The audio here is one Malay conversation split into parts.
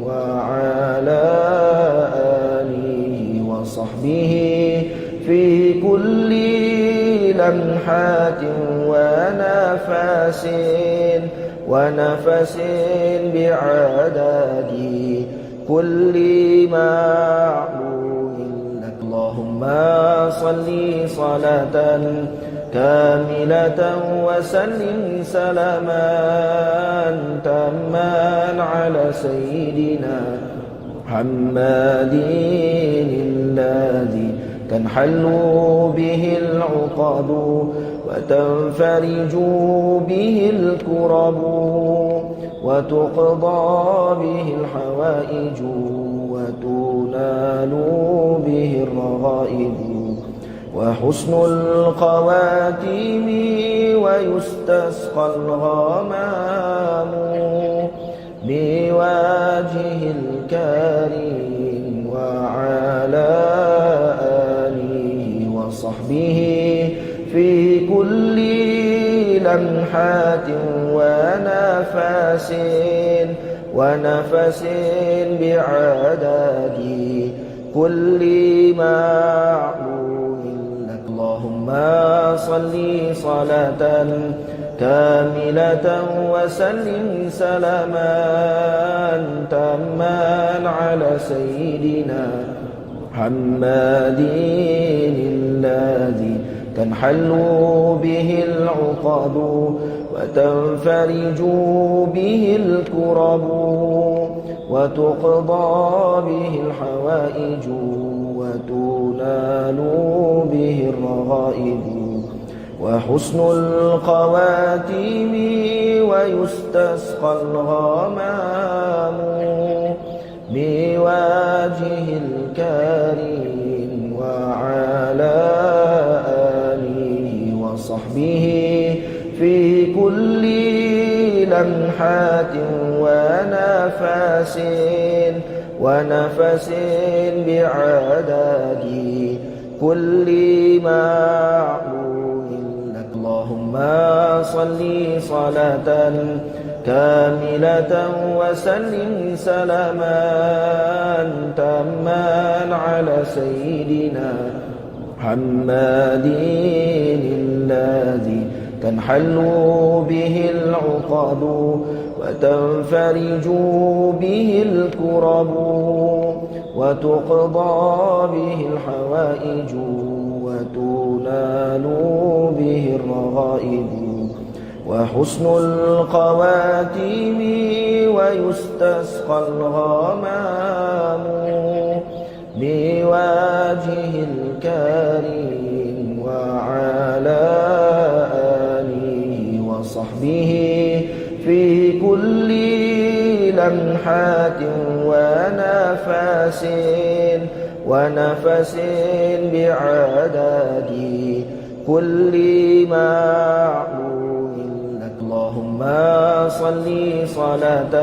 وعلى آله وصحبه في كل لمحة ونفس بعدد كل معلوم لك. اللهم صل صلاة كاملة وسلم سلاما تاما على سيدنا محمد الذي تنحل به العقد وتنفرج به الكرب وتقضى به الحوائج وتنال به الرغائب وحسن الخواتيم ويستسقى الغمام بوجه الكريم وعلى آله وصحبه في كل لمحة ونفس بعدد كل معلوم لك. اللهم صل صلاة كاملة وسلم سلاما تاما على سيدنا محمد الذي تنحل به العقد وتنفرج به الكرب وتقضى به الحوائج وتنال به الرغائب وحسن الخواتيم ويستسقى الغمام بوجه الكريم وعلى آله وصحبه في كل لمحة ونفس بعدد كل معلوم لك. اللهم صل صلاة كاملة وسلم سلاما تاما على سيدنا محمد الذي تنحل به العقد وتنفرج به الكرب وتقضى به الحوائج وتنال به الرغائب وحسن الخواتيم ويستسقى الغمام بوجه الكريم وعلى آله وصحبه في كل لمحة ونفس بعدد كل معلوم لك. اللهم صل صلاة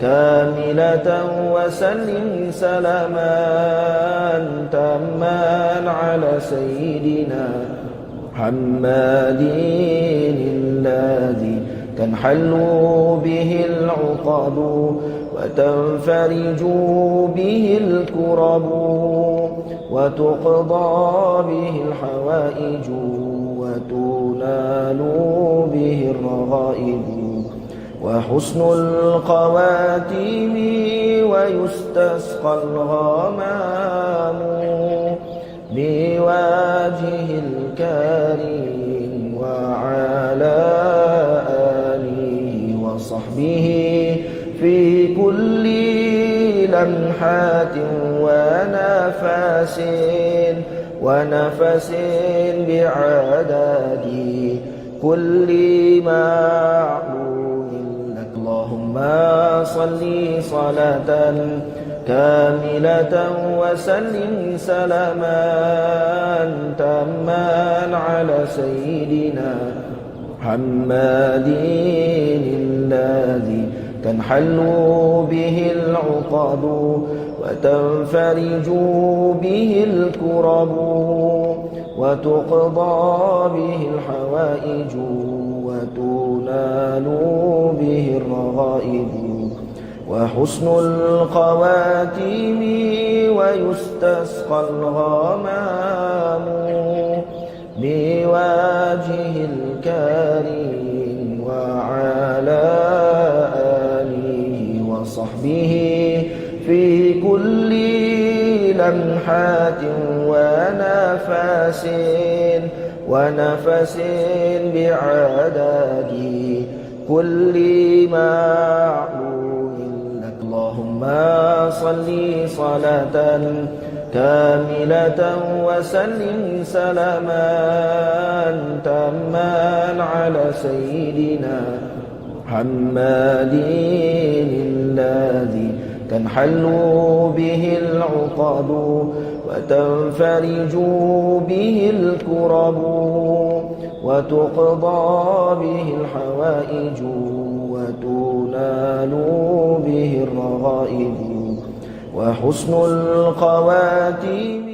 كاملة وسلم سلاما تاما على سيدنا محمد الذي تنحل به العقد وتنفرج به الكرب وتقضى به الحوائج وتنال به الرغائب وحسن الخواتيم ويستسقى الغمام بوجه الكريم وعلى آله وصحبه في كل لمحة ونفس بعدد كل معلوم لك. اللهم صل صلاة كاملة وسلم سلاما تاما على سيدنا محمد الذي تنحل به العقد وتنفرج به الكرب وتقضى به الحوائج وتنال به الرغائب وحسن الخواتيم ويستسقى الغمام بوجه الكريم وعلى آله وصحبه في كل لمحات ونفس بعدد كل معلوم لك. اللهم صل صلاة كاملة وسلم سلاما تاما على سيدنا محمد الذي تنحل به العقد وتنفرج به الكرب وتقضى به الحوائج وتنال به الرغائب وحسن الخواتيم.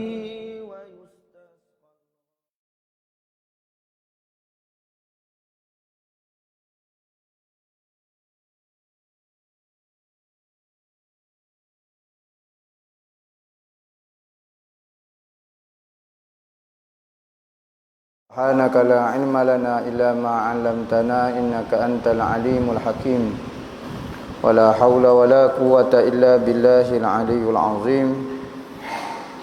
Subhanaka la ilma lana illa ma 'allamtana innaka antal alimul hakim. Wala haula wala quwwata illa billahil aliyyil azim.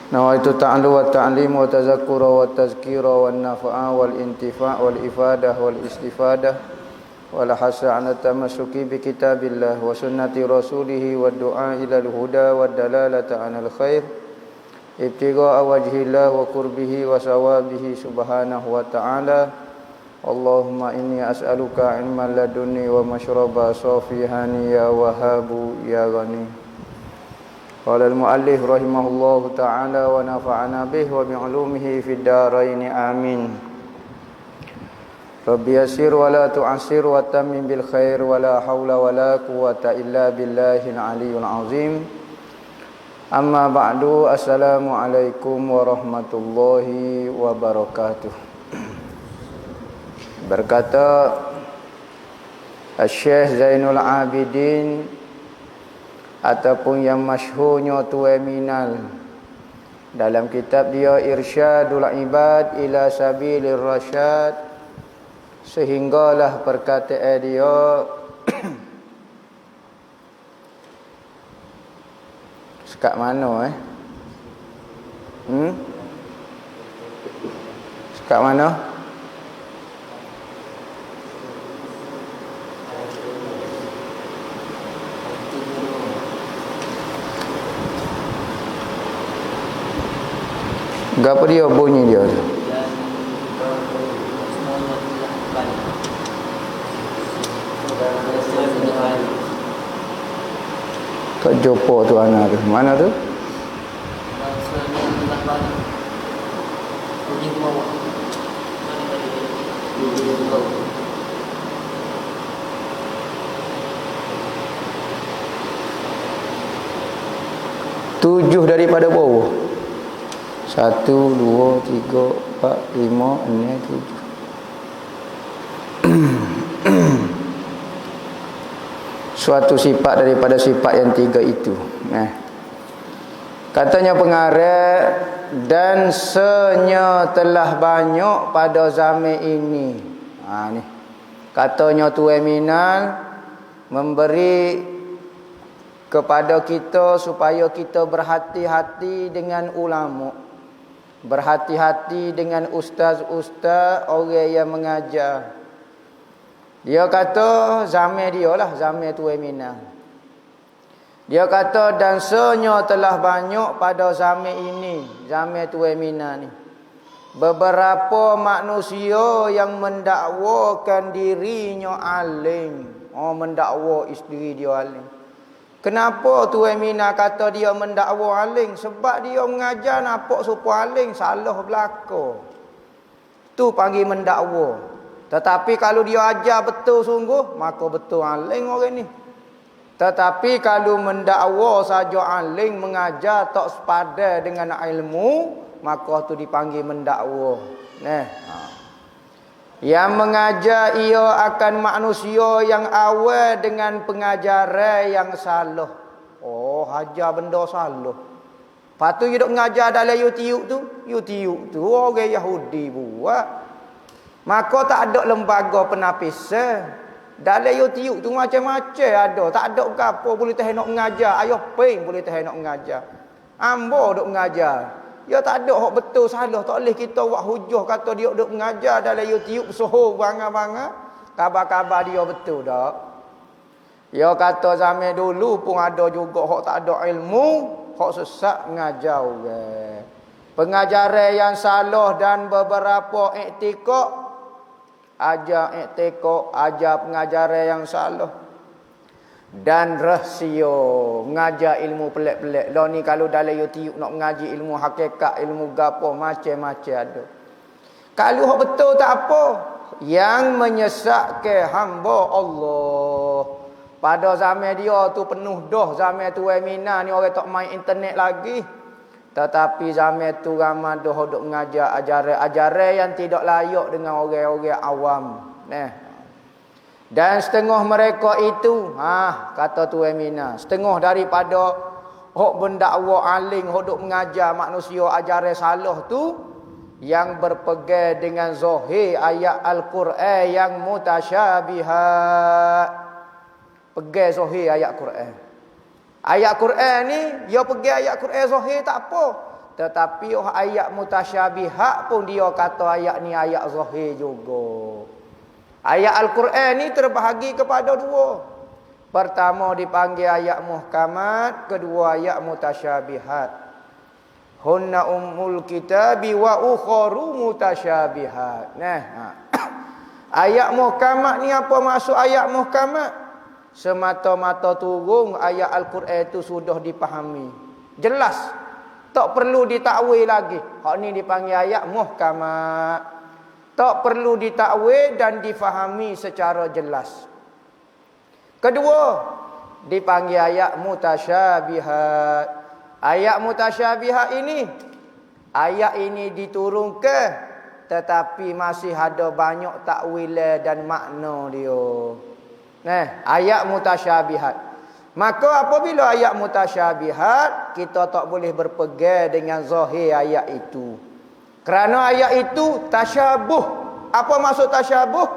Nawaitu ta'allu wa ta'lim wa tazakkura wa tazkira wa nafa'a wal intifa' wal ifadah wal istifadah wal hasa 'ala tamassuki bi kitabillah wa sunnati rasulih wa du'a ila al-huda wa dalalata 'alal khair ibtigha'a wajhillah wa qurbihi wa sawabihi subhanahu wa ta'ala. Allahumma inni as'aluka ilman ladunni wa mashraba safihani ya wahabu ya ghani. Qala al-muallif rahimahullahu ta'ala wa nafa'ana bihi wa bi'ulumihi fid dharain amin. Rabbi yassir wa la tu'assir wa tammim bil khair wa la haula wa la quwwata illa billahil aliyyil azim. Amma ba'du, assalamualaikum warahmatullahi wabarakatuh. Berkata Syekh Zainul Abidin ataupun yang masyhurnya Tuan Minal dalam kitab dia Irsyadul Ibad ila Sabilir Rasyad, sehinggalah perkataan dia kat mana kat mana? Gapa dia bunyi dia tu? Tak jumpa tu anak tu. Mana tu? Tujuh daripada bawah. 1, 2, 3, 4, 5, 6, 7. Suatu sifat daripada sifat yang tiga itu. Katanya pengarang, dan senya telah banyak pada zaman ini. Ni. Katanya Tuan Minal memberi kepada kita supaya kita berhati-hati dengan ulama, berhati-hati dengan ustaz-ustaz, orang yang mengajar. Dia kata zaman dia lah, zaman Tuan Minal. Dia kata dan senya telah banyak pada zaman ini, zaman Tuan Minal ni, beberapa manusia yang mendakwakan dirinya alim. Mendakwa isteri dia alim. Kenapa Tuan Minal kata dia mendakwa alim? Sebab dia mengajar nampak supaya alim, salah belaka. Tu panggil mendakwa. Tetapi kalau dia ajar betul sungguh, maka betul alim orang ni. Tetapi kalau mendakwa saja alim, mengajar tak sepadan dengan ilmu, maka tu dipanggil mendakwa. Yang mengajar ia akan manusia yang awal dengan pengajaran yang salah. Oh, ajar benda salah. Lepas tu you duk mengajar dalam YouTube tu orang Yahudi buat. Maka tak ada lembaga penapisan. Dalam YouTube tu macam-macam ada. Tak ada apa boleh tahan nak mengajar. Ayah peng boleh tahan nak mengajar. Ambo duk mengajar. Ya tak ada hak betul salah. Tak boleh kita buat hujah kata dia duk mengajar dalam YouTube soho bangga-bangga. Kabar-kabar dia betul tak? Ya kata zaman dulu pun ada juga hak tak ada ilmu, hak sesat mengajar orang. Pengajaran yang salah dan beberapa iktikad ajar pengajaran yang salah. Dan rahsia mengajar ilmu pelik-pelik. Lah ni kalau dalam YouTube nak mengaji ilmu hakikat, ilmu gapo macam-macam ada. Kalau hak betul tak apa. Yang menyesatkan hamba Allah. Pada zaman dia tu penuh dah. Zaman tu Mina ni orang tak main internet lagi. Tetapi zaman tu ramai dah duk mengajar ajaran-ajaran yang tidak layak dengan orang-orang awam. Dan setengah mereka itu, kata Tuan Mina, setengah daripada hok bendakwa alim, hok duk mengajar manusia ajaran salah tu, yang berpegang dengan zahir ayat Al-Quran yang mutasyabihat. Pegang zahir ayat Quran. Ayat Quran ni, dia pegang ayat Quran zahir tak apa. Tetapi ayat mutasyabihat pun dia kata ayat ni ayat zahir juga. Ayat Al-Quran ni terbahagi kepada dua. Pertama dipanggil ayat muhkamat, kedua ayat mutasyabihat. Hunna ummul kitabi wa ukharu mutasyabihat. Ayat muhkamat ni apa maksud ayat muhkamat? Semata-mata turun ayat Al-Quran itu sudah dipahami. Jelas. Tak perlu ditakwil lagi. Hak ni dipanggil ayat muhkamat. Tak perlu ditakwil dan difahami secara jelas. Kedua, dipanggil ayat mutasyabihat. Ayat mutasyabihat ini, ayat ini diturunkan tetapi masih ada banyak takwil dan makna dia. Ayat mutasyabihat. Maka apabila ayat mutasyabihat, kita tak boleh berpegang dengan zahir ayat itu. Kerana ayat itu tasyabuh. Apa maksud tasyabuh?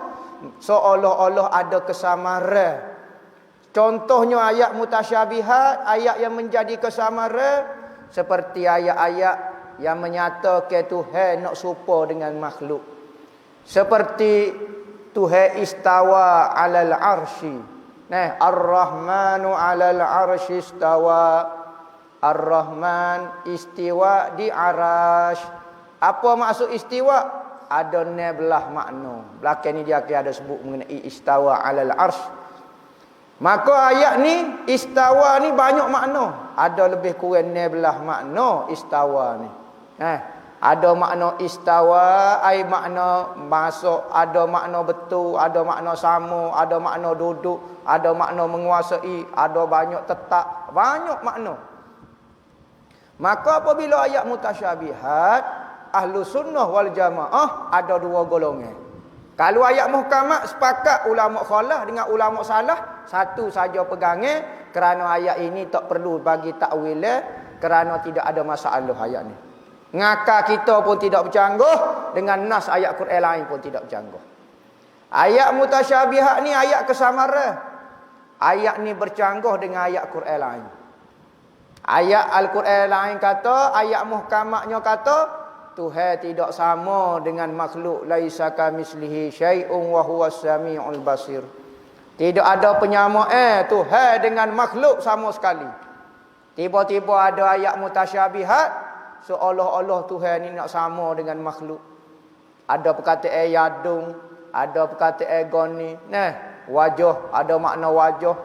Seolah-olah ada kesamaran. Contohnya ayat mutasyabihat, ayat yang menjadi kesamaran seperti ayat-ayat yang menyatakan Tuhan nak serupa dengan makhluk. Seperti Tuhan istawa alal arsy. Ar-Rahmanu alal arsy istawa. Ar-Rahman istiwa di arasy. Apa maksud istiwa? Ada belah makna. Belakang ni dia ada sebut mengenai istawa alal arsh. Maka ayat ni, istawa ni banyak makna. Ada lebih kurang belah makna istawa ni. Ada makna istawa, ai makna masuk, ada makna betul, ada makna sama, ada makna duduk, ada makna menguasai, ada banyak tetap, banyak makna. Maka apabila ayat mutasyabihat, Ahlu sunnah wal jamaah ada dua golongan. Kalau ayat muhkamat sepakat ulama khalah dengan ulama salah, satu saja pegangnya kerana ayat ini tak perlu bagi takwil kerana tidak ada masalah ayat ni. Ngakak kita pun tidak bercanggah dengan nas ayat Quran lain pun tidak bercanggah. Ayat mutasyabihat ni ayat kesamaran. Ayat ni bercanggah dengan ayat Quran lain. Ayat Al-Quran lain kata, ayat muhkamatnya kata Tuhan tidak sama dengan makhluk. Laisa kamislihi syai'un wa huwas samiul basir. Tidak ada penyamaan Tuhan dengan makhluk sama sekali. Tiba-tiba ada ayat mutasyabihat, seolah-olah Tuhan ini nak sama dengan makhluk. Ada perkataan yadung, ada perkataan goni. Wajah, ada makna wajah,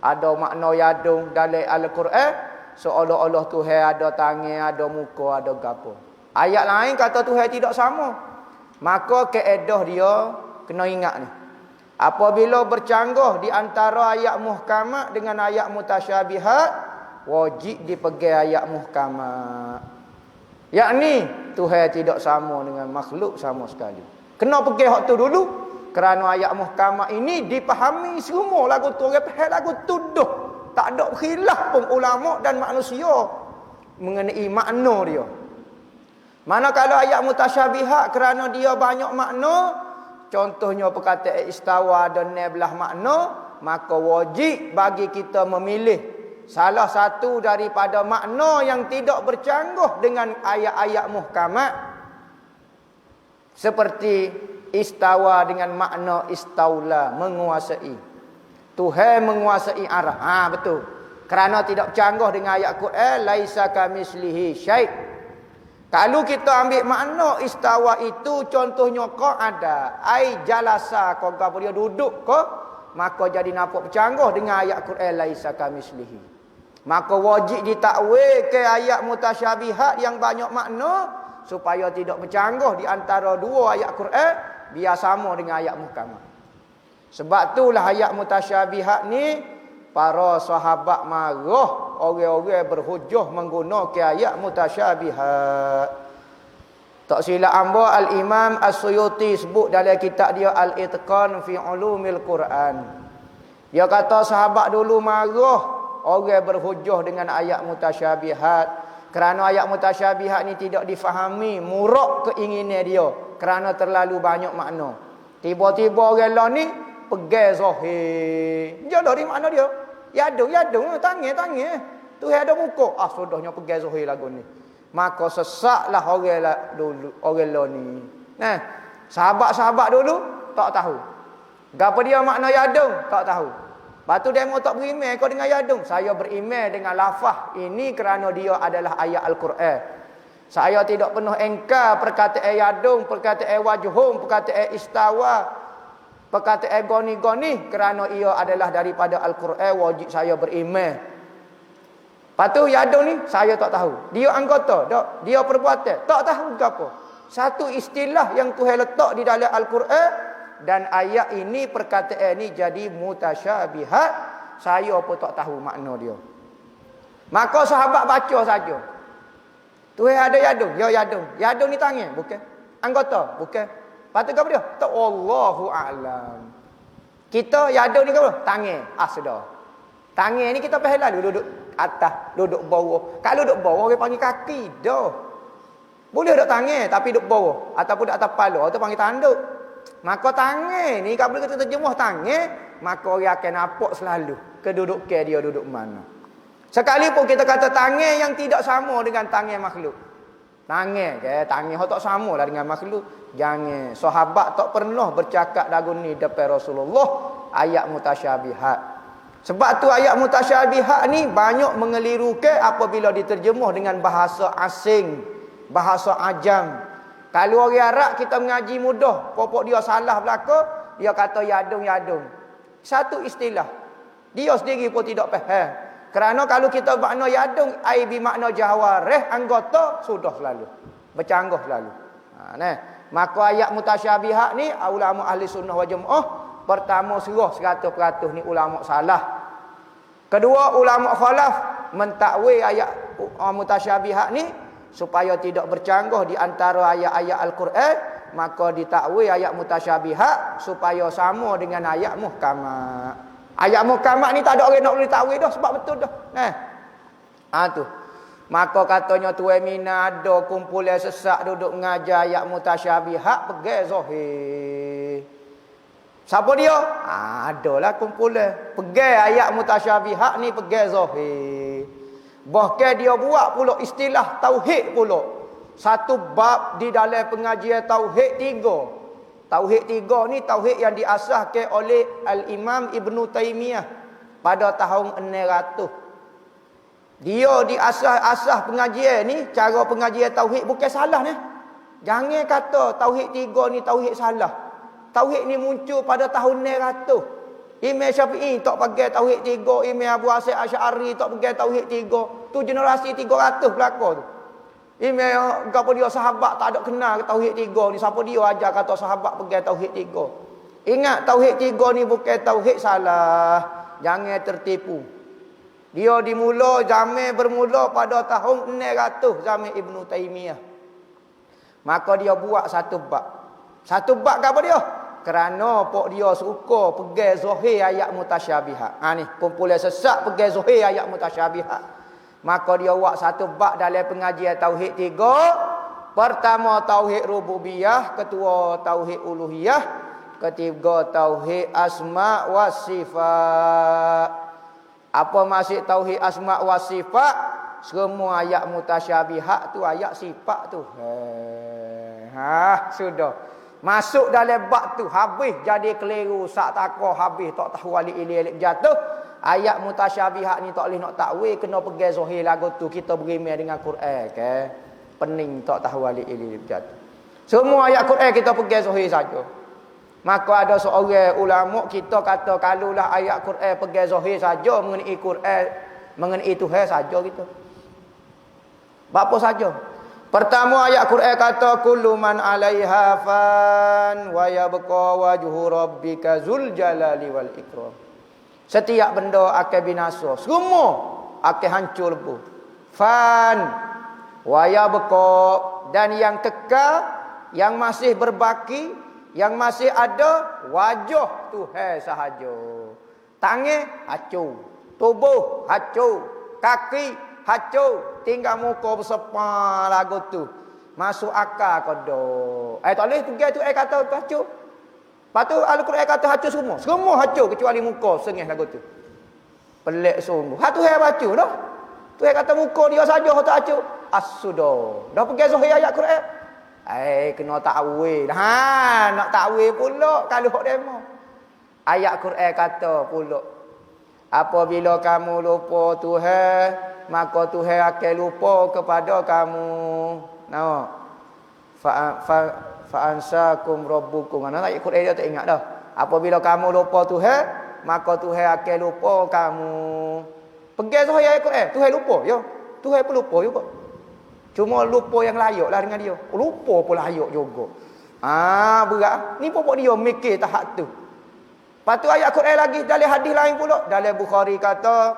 ada makna yadung dalam Al-Quran. Seolah-olah Tuhan ada tangan, ada muka, ada gapo. Ayat lain kata Tuhan tidak sama. Maka kaedah dia kena ingat ni. Apabila bercanggah di antara ayat muhkamat dengan ayat mutasyabihat, wajib dipegang ayat muhkamat. Yakni Tuhan tidak sama dengan makhluk sama sekali. Kena pergi hak tu dulu. Kerana ayat muhkamah ini dipahami semua lagu tu. Orang faham lagu tu dah. Tak ada khilaf pun ulama dan manusia mengenai makna dia. Mana kalau ayat mutasyabihat kerana dia banyak makna, contohnya perkataan istawa dan belah makna, maka wajib bagi kita memilih salah satu daripada makna yang tidak bercanggah dengan ayat-ayat muhkamat. Seperti istawa dengan makna istaula, menguasai. Tuhan menguasai arah. Betul. Kerana tidak bercanggah dengan ayat Quran, laisa kamislihi syai'. Kalau kita ambil makna istawa itu contohnya qa'ada, ai jalasa, kau apa dia duduk ke, maka jadi nampak bercanggah dengan ayat Quran laisa kamislihi. Maka wajib ditakwil ke ayat mutasyabihat yang banyak makna supaya tidak bercanggah di antara dua ayat Quran, biar sama dengan ayat muhkamah. Sebab itulah ayat mutasyabihat ni para sahabat marah orang-orang berhujah menggunakan ayat mutasyabihat. Tak silap hamba Al-Imam As-Suyuti sebut dalam kitab dia Al-Itqan fi Ulumil Quran. Dia kata sahabat dulu marah orang berhujah dengan ayat mutasyabihat kerana ayat mutasyabihat ni tidak difahami murak keinginan dia kerana terlalu banyak makna. Tiba-tiba orang lain ni pegang zahir. Dia dari mana dia? Yadung, tangan. Tu ada muka. Sudahnya pegang zahir lagu ni. Maka sesaklah orang lain ni. Nah, sahabat-sahabat dulu tak tahu. Gapo dia makna yadung? Tak tahu. Batu demo tak beriman kau dengan yadung. Saya beriman dengan lafaz ini kerana dia adalah ayat Al-Quran. Saya tidak penuh engkar perkataan yadung, perkataan wajhum, perkataan istawa, perkataan goni-goni kerana ia adalah daripada Al-Quran, wajib saya beriman. Patu yadung ni saya tak tahu. Dia anggota, tak? Dia perbuatan, tak tahu apa. Satu istilah yang Tuhan letak di dalam Al-Quran dan ayat ini perkataan ni jadi mutasyabihat, saya pun tak tahu makna dia. Maka sahabat baca saja. Tuhan ada yadung, ya yadung. Yadung ni tangan, bukan? Anggota, bukan? Patut apa dia? Tak, Allahu a'lam. Kita yadung ni apa? Tangan. Sudah. Tangan ni kita faham lalu duduk atas, duduk bawah. Kalau duduk bawah orang panggil kaki dah. Boleh duduk tangan tapi duduk bawah ataupun duduk atas kepala atau panggil tanduk. Maka tangan ni kalau kita terjemuh tangan, maka orang akan nampak selalu kedudukan dia duduk mana. Sekalipun kita kata tangan yang tidak sama dengan tangan makhluk. Tangan tangan tak sama lah dengan makhluk. Jangan. Sahabat tak pernah bercakap lagu ni depan Rasulullah ayat mutasyabihat. Sebab tu ayat mutasyabihat ni banyak mengelirukan apabila diterjemuh dengan bahasa asing, bahasa ajam. Kalau orang Arab kita mengaji mudah, pokok dia salah belaka, dia kata yadung. Satu istilah. Dia sendiri pun tidak faham. Kerana kalau kita makna yadung, ai bi makna jawarih, anggota, sudah selalu. Bercanggah selalu. Maka ayat mutasyabihat ni ulama ahli sunnah wal jamaah pertama serah 100% ni ulama salah. Kedua ulama khalaf mentakwil ayat mutasyabihat ni supaya tidak bercanggah di antara ayat-ayat Al-Quran, maka ditakwil ayat mutasyabihat supaya sama dengan ayat muhkamat. Ayat muhkamat ni tak ada orang nak boleh takwil dah sebab betul dah. Tu. Maka katanya Tuan Mina ada kumpulan sesak duduk mengajar ayat mutasyabihat pegang zahir. Siapa dia? Adalah kumpulan pegang ayat mutasyabihat ni pegang zahir. Bahkan dia buat pula istilah tauhid pula. Satu bab di dalam pengajian tauhid 3. Tauhid 3 ni tauhid yang diasaskan oleh Al-Imam Ibnu Taimiyah pada tahun 600. Dia diasas pengajian ni, cara pengajian tauhid bukan salah ni. Jangan kata tauhid 3 ni tauhid salah. Tauhid ni muncul pada tahun 600. Imam Syafi'i tak pakai tauhid 3, Imam Abu Hasan Asy'ari tak pakai tauhid 3. Tu generasi 300 belaka tu. Imam gapo dia sahabat tak ada kenal tauhid 3 ni. Siapa dia ajar kata sahabat pakai tauhid 3. Ingat tauhid 3 ni bukan tauhid salah. Jangan tertipu. Dia bermula pada tahun 600 zaman Ibnu Taimiyah. Maka dia buat satu bab. Satu bab apa dia? Kerana pok dia suka pegang zahir ayat mutasyabihat. Ni kumpulan sesat pegang zahir ayat mutasyabihat. Maka dia buat satu bab dalam pengajian tauhid 3. Pertama tauhid rububiyah, kedua tauhid uluhiyah, ketiga tauhid asma wa sifat. Apa maksud tauhid asma wa sifat? Semua ayat mutasyabihat tu ayat sifat tu. Sudah. Masuk dalam bab tu habis jadi keliru, sak takoh habis tak tahu wali ilih jatuh. Ayat mutasyabihat ni tak boleh nak takwil, kena pegang zahir lagu tu. Kita berimeh dengan Quran ke. Pening tak tahu wali ilih jatuh. Semua ayat Quran kita pegang zahir saja. Maka ada seorang ulama kita kata kalulah ayat Quran pegang zahir saja mengenai Quran, mengenai Tuhan saja kita. Apa saja? Pertama ayat Quran kata kullu man 'alaiha fan wa yabqa wajhu rabbika dzul jalali wal ikram. Setiap benda akan binasa, semua akan hancur lebuh. Fan wa yabqa, dan yang kekal, yang masih berbaki, yang masih ada wajah Tuhan sahaja. Tangan hancur, tubuh hancur, kaki hancur, tinggal muka bersepa lagu tu. Masuk akal kodok. Tak boleh pergi tu kata hancur. Lepas tu Al-Quran kata hancur semua. Semua hancur kecuali muka sengih lagu tu. Pelik sungguh. Tu hancur dah. Tu kata muka dia saja tak hancur. As-sudah. Dah pergi zahir ayat Quran. Kena takwil. Nak takwil pula kalau hok demo. Ayat Quran kata pula, apabila kamu lupa Tuhan, maka Tuhan akan lupa kepada kamu. Nampak? Fa'ansakum rabbukum. Ayat Quran dia tak ingat dah. Apabila kamu lupa Tuhan, maka Tuhan akan lupa kamu. Pegang zahir ayat Quran, Tuhan lupa. Ya. Tuhan pun lupa juga. Cuma lupa yang layak lah dengan dia. Lupa pun layak juga. Berat. Ni pokok dia mikir tahap tu. Lepas tu ayat Quran lagi dalam hadis lain pula. Dalam Bukhari kata,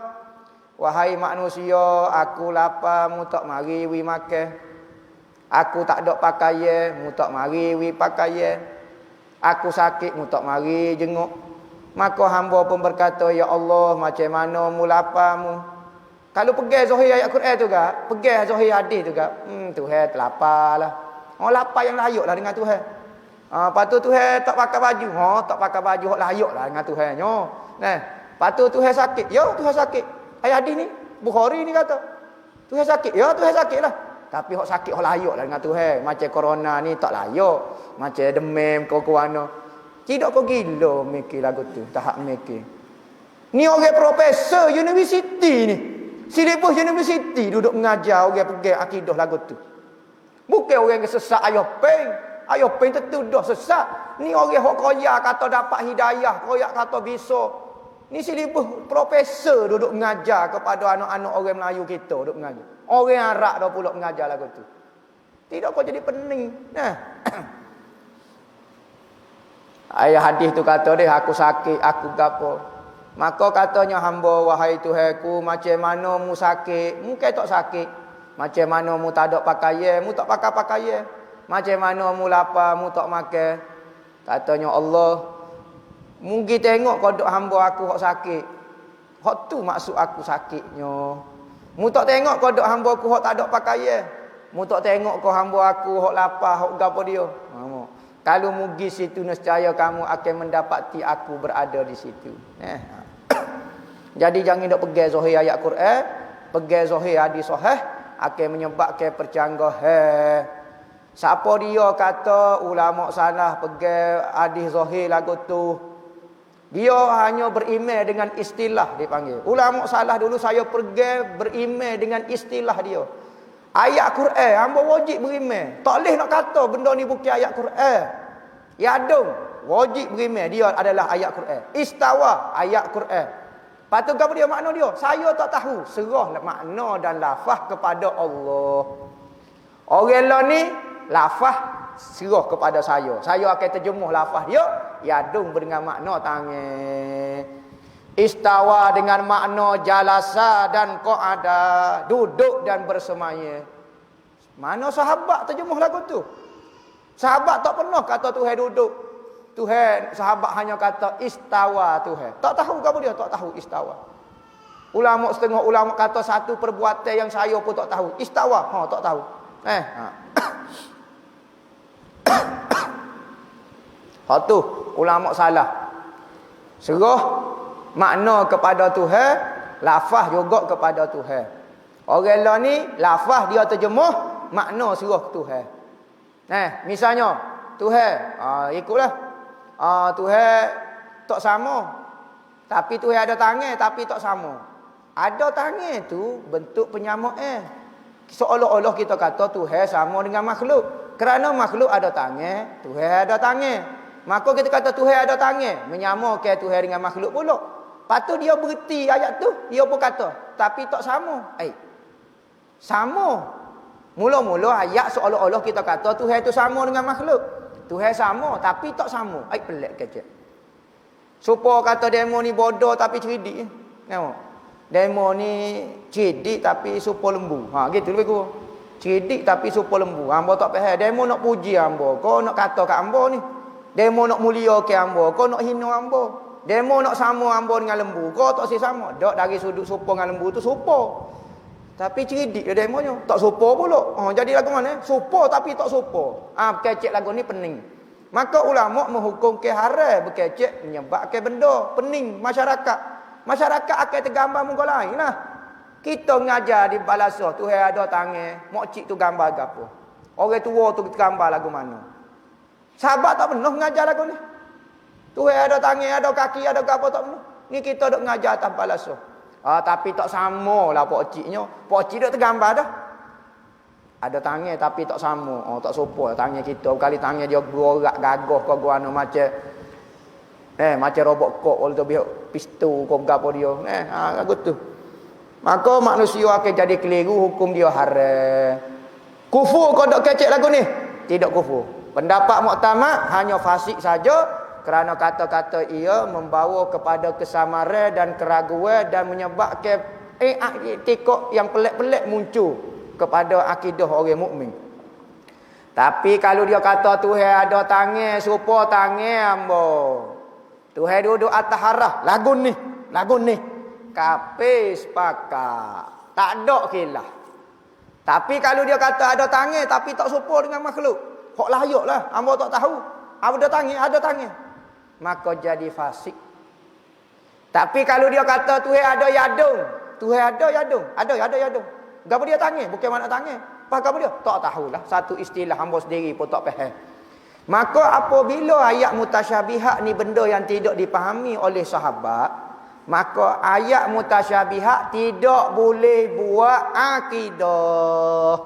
wahai manusia, aku lapar, mu tak mari wi makan. Aku tak ada pakaian, mu tak mari wi pakaian. Aku sakit, mu tak mari jenguk. Maka hamba pun berkata, ya Allah, macam mana mu lapar mu? Kalau pegang zahir ayat Quran tu gak, pegang zahir hadis tu gak, Tuhan terlapar lah. Lapar yang layak lah dengan Tuhan. Lepas tu Tuhan tak pakai baju. Tak pakai baju hok layak lah dengan Tuhan. Lepas tu Tuhan sakit. Ya, Tuhan sakit. Ayat hadis ni, Bukhari ni kata. Tuhan sakit. Ya, Tuhan sakit lah. Tapi hok sakit hok layak lah dengan Tuhan. Macam corona ni tak layak. Macam demam kau-kuana. Tidak kau gila mikir lagu tu. Tahap mikir. Ni orang profesor universiti ni. Silibus universiti duduk mengajar orang pegang akidah lagu tu. Bukan orang yang sesat ayah peng. Ayah peng tentu dah sesat. Ni orang hok koyak kata dapat hidayah, koyak kata bisa. Ni silibus profesor duduk mengajar kepada anak-anak orang Melayu kita duduk mengajar. Orang Arab dah pula mengajar lagu tu. Tidak kau jadi pening. Ayat hadis tu kata dia, aku sakit, aku gapo. Maka katanya hamba, wahai Tuhanku, macam mana mu sakit? Mungkin tak sakit. Macam mana mu tak ada pakaian? Mu tak pakai pakaian. Macam mana mu lapar? Mu tak makan. Katanya Allah, mungkin tengok kodok hamba aku hok sakit. Hok tu maksud aku sakitnya. Mu tak tengok kodok hamba aku hok tak ada pakaian. Mu tak tengok ko hamba aku hok lapar, hok gapo dia. Kalau mu pergi situ, nescaya kamu akan mendapati aku berada di situ. Jadi jangan dok pegang zahir ayat Quran, pegang zahir hadis sahih akan menyebabkan percanggahan. Siapa dia kata ulama salah pegang hadis zahir lagu tu? Dia hanya beriman dengan istilah dipanggil. Ulama salah dulu saya pegang beriman dengan istilah dia. Ayat Quran hamba wajib beriman. Tak boleh nak kata benda ni bukan ayat Quran. Ya dong, wajib beriman dia adalah ayat Quran. Istawa ayat Quran. Patut apa dia makna dia? Saya tak tahu. Serahlah makna dan lafaz kepada Allah. Orang lain ni lafaz serah kepada saya. Saya akan terjemuh lafaz dia. Yadung dengan makna tangan. Istawa dengan makna jalasa dan qa'ada. Duduk dan bersemaya. Mana sahabat terjemuh lagu tu? Sahabat tak pernah kata Tuhan duduk. Tuhan, sahabat hanya kata istawa Tuhan. Tak tahu ke apa dia? Tak tahu istawa. Ulama setengah ulama kata satu perbuatan yang saya pun tak tahu. Istawa, tak tahu. Satu, ulama salah. Serah makna kepada Tuhan, lafaz juga kepada Tuhan. Orang lah ni lafaz dia terjemah, makna serah Tuhan. Misalnya Tuhan, ikutlah. Tuhan tak sama. Tapi Tuhan ada tangan tapi tak sama. Ada tangan tu bentuk penyamaan. Seolah-olah kita kata Tuhan sama dengan makhluk. Kerana makhluk ada tangan, Tuhan ada tangan. Maka kita kata Tuhan ada tangan, menyamakan Tuhan dengan makhluk pula. Patut dia berhenti ayat tu, dia pun kata, tapi tak sama. Sama. Mula-mula ayat seolah-olah kita kata Tuhan tu sama dengan makhluk. Tuhan sama tapi tak sama. Pelik kecil. Supaya kata demo ni bodoh tapi cerdik. Tengok. Demo ni cerdik tapi supo lembu. Gitu lebih kurang. Cerdik tapi supo lembu. Hamba tak faham. Demo nak puji hamba, kau nak kata kat hamba ni. Demo nak mulia ke hamba, kau nak hina hamba. Demo nak sama hamba dengan lembu, kau tak sama. Dak dari sudut supo dengan lembu tu supo. Tapi cerdik dia demonya. Tak supo pula. Jadi lagu mana? Supo tapi tak supo. Berkecek lagu ni pening. Maka ulama menghukum ke haram berkecek menyebabkan benda pening masyarakat. Masyarakat akan tergambar muka lain lah. Kita mengajar di Balasah, Tuhan ada tangan, mokcik tu gambar apa. Orang tua tu gambar lagu mana. Sahabat tak pernah mengajar lagu ni. Tuhan ada tangan, ada kaki, ada apa tak pernah. Ni kita duk mengajar atas Balasah. Tapi tak sama lah pokciknya. Pokcik duk tergambar dah. Ada tangan tapi tak sama. Tak sopa tangan kita. Kali tangan dia berorak gagah ke guana macam macam robot kok kalau tu biar pistol kok gapo dia. Lagu tu. Maka manusia akan jadi keliru, hukum dia haram. Kufur kau dak kecek lagu ni? Tidak kufur. Pendapat muktamad hanya fasik saja kerana kata-kata ia membawa kepada kesamaran dan keraguan dan menyebabkan iktikad yang pelik-pelik muncul kepada akidah orang mukmin. Tapi kalau dia kata Tuhan ada tangan, serupa tangan hamba. Tuhan duduk atas harah, lagu ni. Kape sepakat. Tak ada khilaf. Tapi kalau dia kata ada tangan tapi tak serupa dengan makhluk, hok layaklah, hamba tak tahu. Ada tangan. Maka jadi fasik. Tapi kalau dia kata Tuhan ada yadung, Tuhan ada yadung. Gapo dia tangan? Bukan mana tangan. Apa dia? Tak tahulah. Satu istilah hamba sendiri pun tak faham. Maka apabila ayat mutasyabihat ni benda yang tidak dipahami oleh sahabat, maka ayat mutasyabihat tidak boleh buat akidah.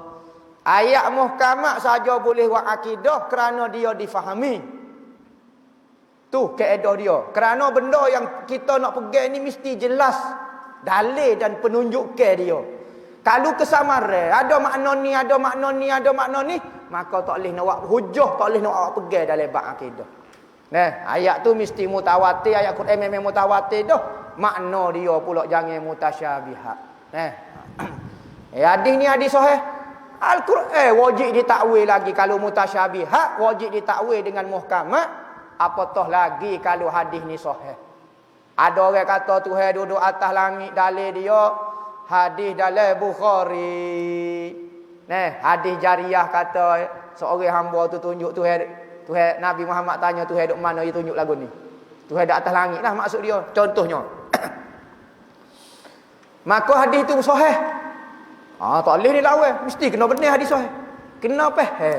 Ayat muhkamat saja boleh buat akidah kerana dia difahami. Tu kaedah dia. Kerana benda yang kita nak pegang ni mesti jelas dalil dan penunjukan dia. Kalau kesamaran, ada makna ni, maka tak boleh nak buat hujah, tak boleh nak buat pegang dalam bab akidah. Ayat tu mesti mutawatir, ayat Quran memang mutawatir dah. Makna dia pula jangan mutasyabihat. Hadis ni hadis sahih. Al-Quran wajib ditakwil lagi kalau mutasyabihat, wajib ditakwil dengan muhkamat. Apatah lagi kalau hadis ni sahih. Ada orang kata Tuhan duduk atas langit, dalil dia hadis dalam Bukhari. Hadis jariah kata seorang hamba tu tunjuk Tuhan Nabi Muhammad tanya Tuhan duk mana, dia tunjuk lagu ni. Tuhan dak atas langit lah maksud dia. Contohnya. Maka hadis tu sahih. Tak boleh dilawan, mesti kena benar hadis sahih. Kena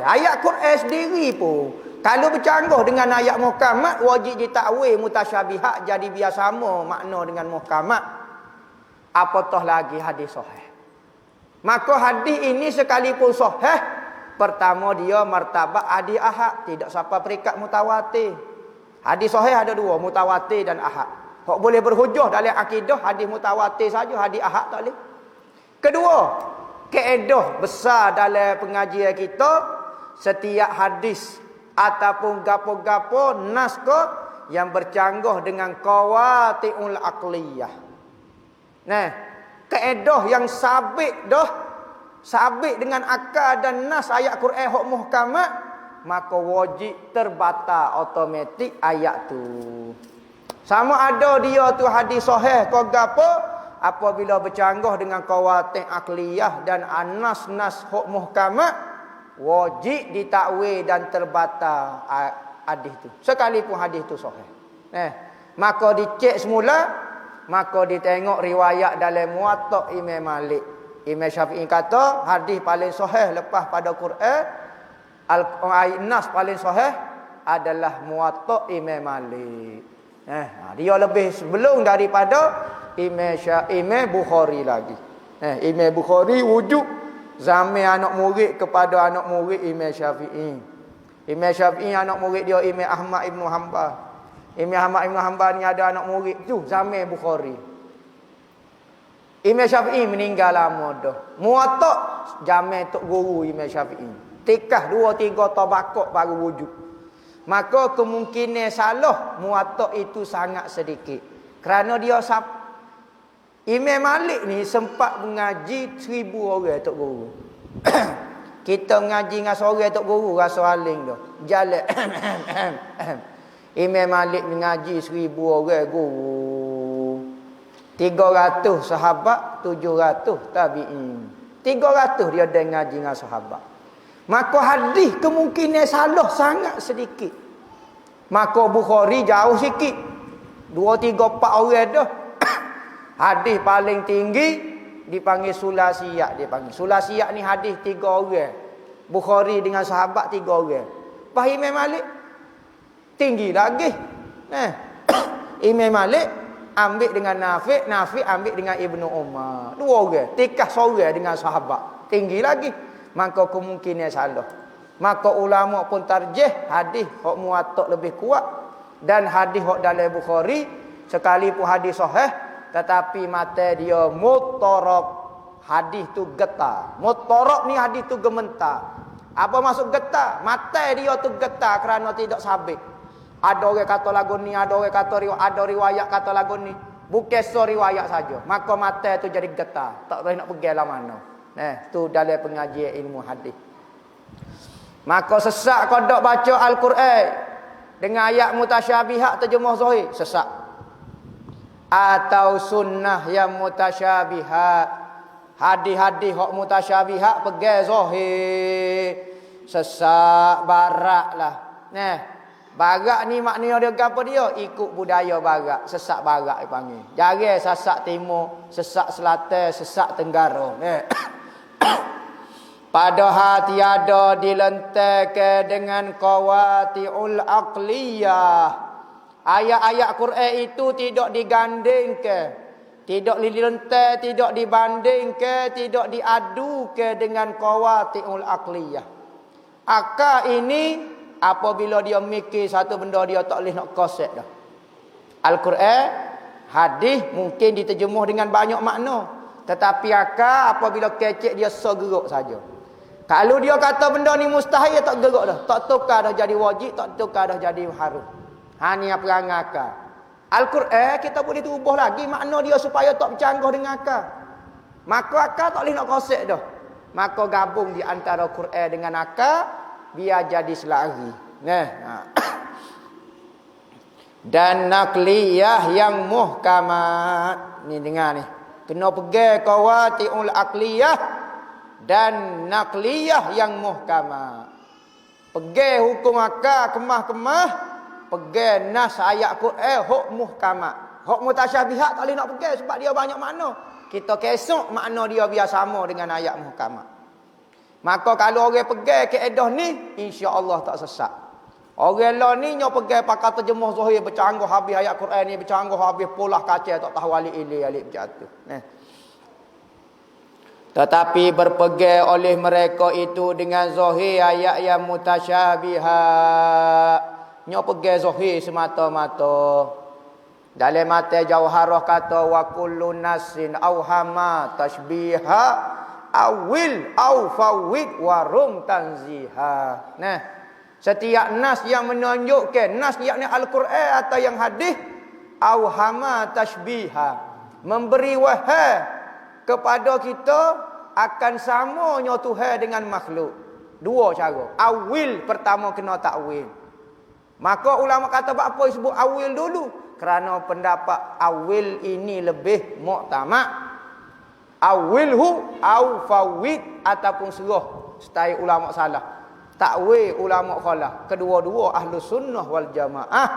ayat Quran sendiri pun kalau bercanggah dengan ayat muhkamat wajib ditakwil mutasyabihat jadi biar sama makna dengan muhkamat. Apatah lagi hadis sahih. Maka hadis ini sekalipun sahih, pertama dia martabat hadis ahad, tidak sampai peringkat mutawatir. Hadis sahih ada dua, mutawatir dan ahad. Hak boleh berhujah dalam akidah hadis mutawatir saja, hadis ahad tak boleh. Kedua, kaedah besar dalam pengajian kita, setiap hadis ataupun gapo-gapo naskah yang bercanggah dengan qawati'ul aqliyah. Kaedah yang sabit dengan akal dan nas ayat Quran hak muhkamat, maka wajib terbatal automatik ayat tu. Sama ada dia tu hadis sahih ke gapo, apabila bercanggah dengan qawatin akliyah dan anas-nas huk muhkamat, wajib ditakwil dan terbatal hadis tu. Sekalipun hadis tu sahih. Maka dicek semula, maka ditengok riwayat dalam Muwatta Imam Malik. Imam Syafi'i kata hadis paling sahih lepas pada Quran, Al-Nas paling sahih adalah Muwatta Imam Malik. Dia lebih sebelum daripada Imam Bukhari lagi. Imam Bukhari wujud zaman anak murid kepada anak murid Imam Syafi'i. Imam Syafi'i anak murid dia Imam Ahmad Ibn Hanbal. Imam Ahmad Ibn Hanbal ni ada anak murid tu zaman Bukhari. Imam Syafi'i meninggal lama dah. Muwatta zaman tok guru Imam Syafi'i. Tikah 2-3 tabaqah baru wujud. Maka kemungkinan salah Muwatta itu sangat sedikit. Kerana dia Imam Malik ni sempat mengaji 1000 orang tok guru. Kita mengaji dengan seorang tok guru rasa aling dah. Jalan. Imam Malik mengaji 1000 orang guru. 300 sahabat, 700 tabi'in. 300 dia dah ngaji dengan sahabat. Maka hadis kemungkinan salah sangat sedikit. Maka Bukhari jauh sikit. 2, 3, 4 orang dah. Hadis paling tinggi dipanggil sulasiyah. Sulasiyah ni hadis 3 orang. Bukhari dengan sahabat 3 orang. Pas Imam Malik tinggi lagi. Imam Malik ambil dengan Nafi', Nafi' ambil dengan Ibnu Umar. 2 orang. Tikah seorang dengan sahabat. Tinggi lagi. Maka kemungkinan salah. Maka ulama pun tarjih hadis hak Muwatta lebih kuat dan hadis hak dalam Bukhari sekalipun hadis sahih tetapi mata dia muttarab. Hadis tu getar. Muttarab ni hadis tu gementar. Apa maksud getar? Mata dia tu getar kerana tidak sabit. Ada orang kata lagu ni, ada orang kata ada riwayat kata lagu ni. Bukan riwayat saja. Maka mata tu jadi getar. Tak boleh nak pergi lah mana. Tu dalam pengajian ilmu hadis. Maka sesak kodok baca Al-Quran dengan ayat mutasyabihat terjemah zahir, sesak. Atau sunnah yang mutasyabihat, hadis-hadis hak mutasyabihat pegang zahir, sesak barak lah. Barak ni maknanya dia apa dia? Ikut budaya barak, sesak barak dipanggil. Jarang sesak timur, sesak selatan, sesak tenggara. Padahal tiada dilentakkan dengan qawati'ul aqliyah. Ayat-ayat Quran itu tidak digandingkan, tidak dilentak, tidak dibandingkan, tidak diadukan dengan qawati'ul aqliyah. Akal ini apabila dia mikir satu benda dia tak boleh nak konsep dah. Al-Quran, hadis mungkin diterjemuh dengan banyak makna, tetapi akal apabila kecek dia segeruk saja. Kalau dia kata benda ni mustahil, tak gerak dah. Tak tukar dah jadi wajib, tak tukar dah jadi haram. Ni perangai akal. Al-Quran kita boleh ubah lagi makna dia supaya tak bercanggah dengan akal. Maka akal tak boleh nak konsep dah. Maka gabung di antara Quran dengan akal biar jadi selari. Dan nakliyah yang muhkamat. Ni dengar ni. Kena pegang qawati'ul aqliyah dan nakliyah yang muhkamah. Pegang hukum akal kemah-kemah, pegang nas ayat Quran huk muhkamah. Huk mutasyabihat tak boleh nak pegang sebab dia banyak makna. Kita kesok makna dia biar sama dengan ayat muhkamah. Maka kalau orang pegang kaedah ni, insya-Allah tak sesat. Orang lain ni nyo pegang pakai terjemah zahir bercanggah habis ayat Quran ni, bercanggah habis polah kaca tak tahu alif ilih alif jatuh. Tetapi berpegang oleh mereka itu dengan zahir ayat yang mutasyabihat. Nyo pegang zahir semata-mata. Dalam mata Jauharah kata wa kullu nasin auhama tashbiha awil au fawid warum tanziha. Setiap nas yang menunjukkan, nas yakni Al-Quran atau yang hadis, auhama tashbiha, memberi wahai kepada kita akan samanya Tuhan dengan makhluk. Dua cara. Awil pertama kena takwil. Maka ulama kata apa disebut awil dulu? Kerana pendapat awil ini lebih muktamad. Awilhu au fawid ataupun serah. Style ulama salah. Takwil ulama khalah. Kedua-dua ahlu sunnah wal jamaah.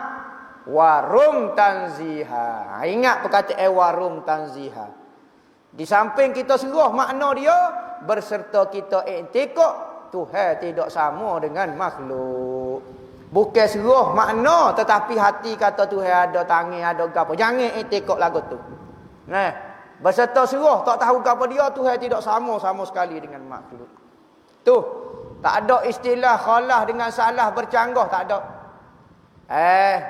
Warum tanziha. Ingat perkataan warum tanziha. Di samping kita serah makna dia, berserta kita iktikad Tuhan tidak sama dengan makhluk. Bukan serah makna, tetapi hati kata Tuhan ada tangan, ada gapo. Jangan iktikad lagu tu. Nah, berserta serah tak tahu gapo dia, Tuhan tidak sama sekali dengan makhluk. Tu, tak ada istilah khalah dengan salah bercanggah, tak ada.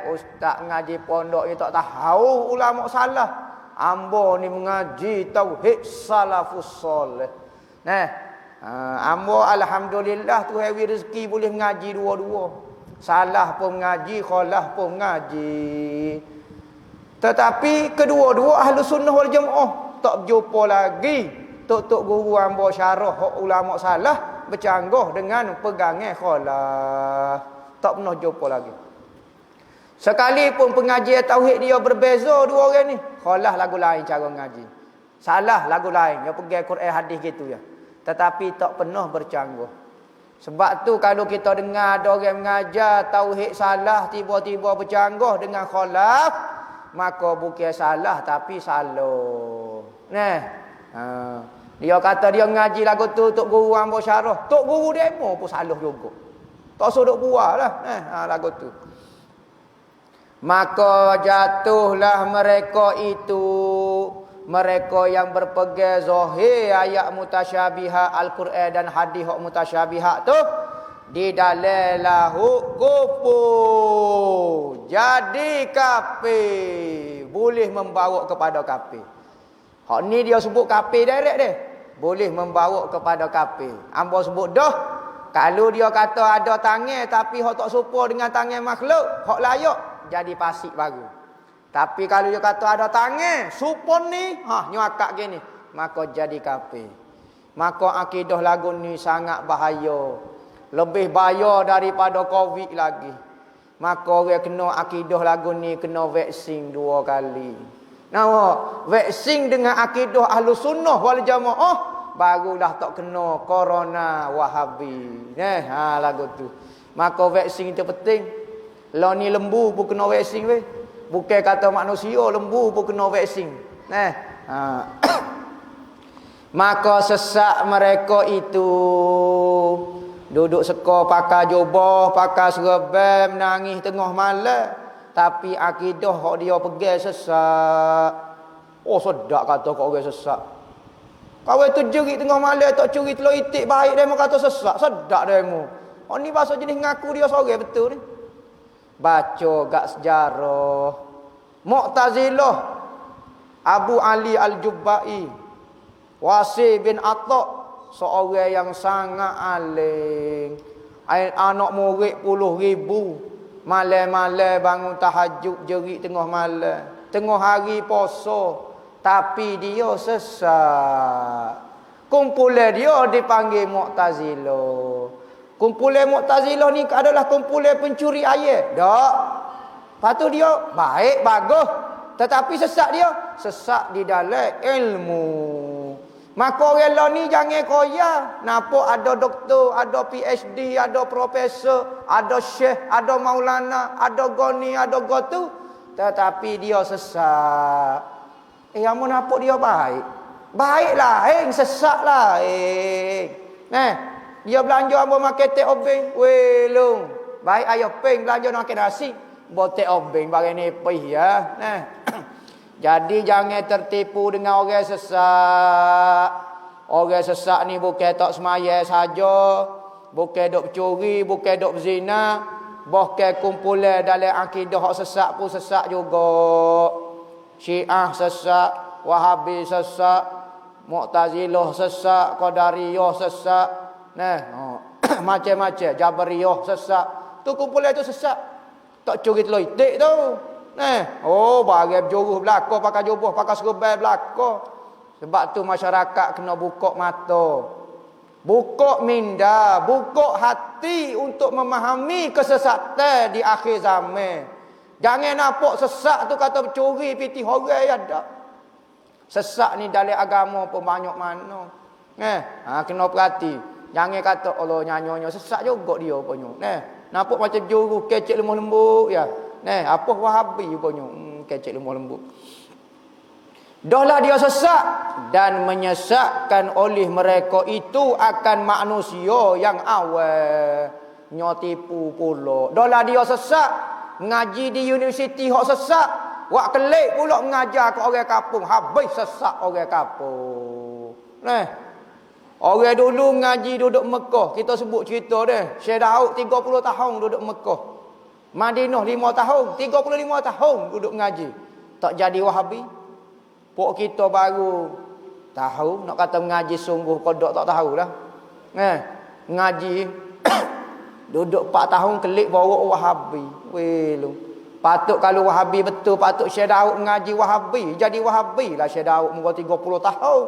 Ustaz ngaji pondok ni tak tahu ulama salah. Ambo ni mengaji tauhid salafus soleh. Ambo alhamdulillah Tuhan beri rezeki boleh mengaji dua-dua. Salah pun mengaji, khalah pun mengaji. Tetapi kedua-dua ahlu sunnah wal jamaah tak berjumpa lagi. Tok guru ambo syarah hak ulama salah bercanggah dengan pegangan khalah. Tak pernah jumpa lagi. Sekalipun pengajian tauhid dia berbeza dua orang ni, khalah lagu lain cara mengaji. Salah lagu lain, dia pegang Quran hadis gitu ya. Tetapi tak pernah bercanggah. Sebab tu kalau kita dengar ada orang mengajar tauhid salah tiba-tiba bercanggah dengan khalaf, maka bukan salah tapi salah. Dia kata dia mengaji lagu tu tok guru ambo syarah. Tok guru demo pun salah juga. Tak sodok buahlah lagu tu. Maka jatuhlah mereka itu, mereka yang berpegang zahir ayat mutasyabihat Al-Quran dan hadis hak mutasyabihat tu di dalam lahu kufur, jadi kafir, boleh membawa kepada kafir. Hak ni dia sebut kafir direct dia, boleh membawa kepada kafir. Ambo sebut dah, kalau dia kata ada tangan tapi hak tak serupa dengan tangan makhluk, hak layak jadi pasik baru. Tapi kalau dia kata ada tangan, supon ni, nyuakak gini, maka jadi kafir. Maka akidah lagu ni sangat bahaya. Lebih bahaya daripada Covid lagi. Maka orang kena akidah lagu ni kena vaksin 2 kali. Vaksin dengan akidah ahlu sunnah wal jamaah, barulah tak kena corona wahabi. Lagu tu. Maka vaksin itu penting. Lah ni lembu pun kena vaksin weh. Bukan kata manusia, lembu pun kena vaksin. Maka sesak mereka itu duduk seka pakai jubah, pakai serban, menangis tengah malam, tapi akidah hak dia pegang sesak. Oh sedap kata kau orang sesak. Kau tu jerit tengah malam tak curi telur itik baik demo kata sesak. Sedap demo. Oh ni bahasa jenis ngaku dia seorang betul ni. Baca gak sejarah Mu'tazilah Abu Ali Al-Jubba'i Wasi bin Atta, seorang yang sangat alim, anak murid 10,000, malam-malam bangun tahajud jerit tengah malam, tengah hari puasa, tapi dia sesat. Kumpulan dia dipanggil Mu'tazilah. Kumpulan Mu'tazilah ni adalah kumpulan pencuri ayat. Tak. Lepas tu dia baik, bagus. Tetapi sesat dia. Sesat di dalam ilmu. Maka orang lah ni jangan koyak. Nampak ada doktor, ada PhD, ada profesor, ada syekh, ada maulana, ada goni, ada gotu. Tetapi dia sesat. Yang mana nampak dia baik. Baiklah, sesat lah. Dia belanja ambo makan teh obeng. Welung. Baik ayah peng belanja nak makan nasi. Botek obeng barang ni pih ya. Jadi jangan tertipu dengan orang sesat. Orang sesat ni bukan tak semaya saja, bukan dok curi, bukan dok berzina, bahkan kumpulan dalam akidah hak sesat pun sesat juga. Syiah sesat, Wahabi sesat, Mu'tazilah sesat, Qadariyah sesat. Macam-macam, Jabariyah sesat. Tu kumpulan tu sesat. Tak curi telur itik tu. Barang berjuruh belakang, pakai jubah, pakai serban belakang. Sebab tu masyarakat kena buka mata. Buka minda, buka hati untuk memahami kesesatan di akhir zaman. Jangan nampak sesak tu kata curi piti orang ya dak. Sesak ni dalam agama pun banyak mana. Kena perhati. Jangan kata Allah nyanyonya sesak juga dia punya. Nampak macam juru kecek lemah lembut ya. Apa Wahabi punya. Kecek lemah lembut. Dahlah dia sesak dan menyesatkan oleh mereka itu akan manusia yang awal nyotipu pula. Dahlah dia sesak ngaji di universiti hok sesak, wak kelik pula mengajar ke orang kampung habis sesak orang kampung. Orang dulu ngaji duduk Mekah, kita sebut cerita dia. Syekh Daud 30 tahun duduk Mekah. Madinah 5 tahun, 35 tahun duduk ngaji. Tak jadi Wahabi. Pok kita baru tahu nak kata mengaji sungguh kodok tak tahulah. Ngaji duduk 4 tahun kelik bawa Wahabi. Weh lu. Patut kalau Wahabi betul patut Syekh Daud mengaji Wahabi, jadi Wahabi lah Syekh Daud umur 30 tahun.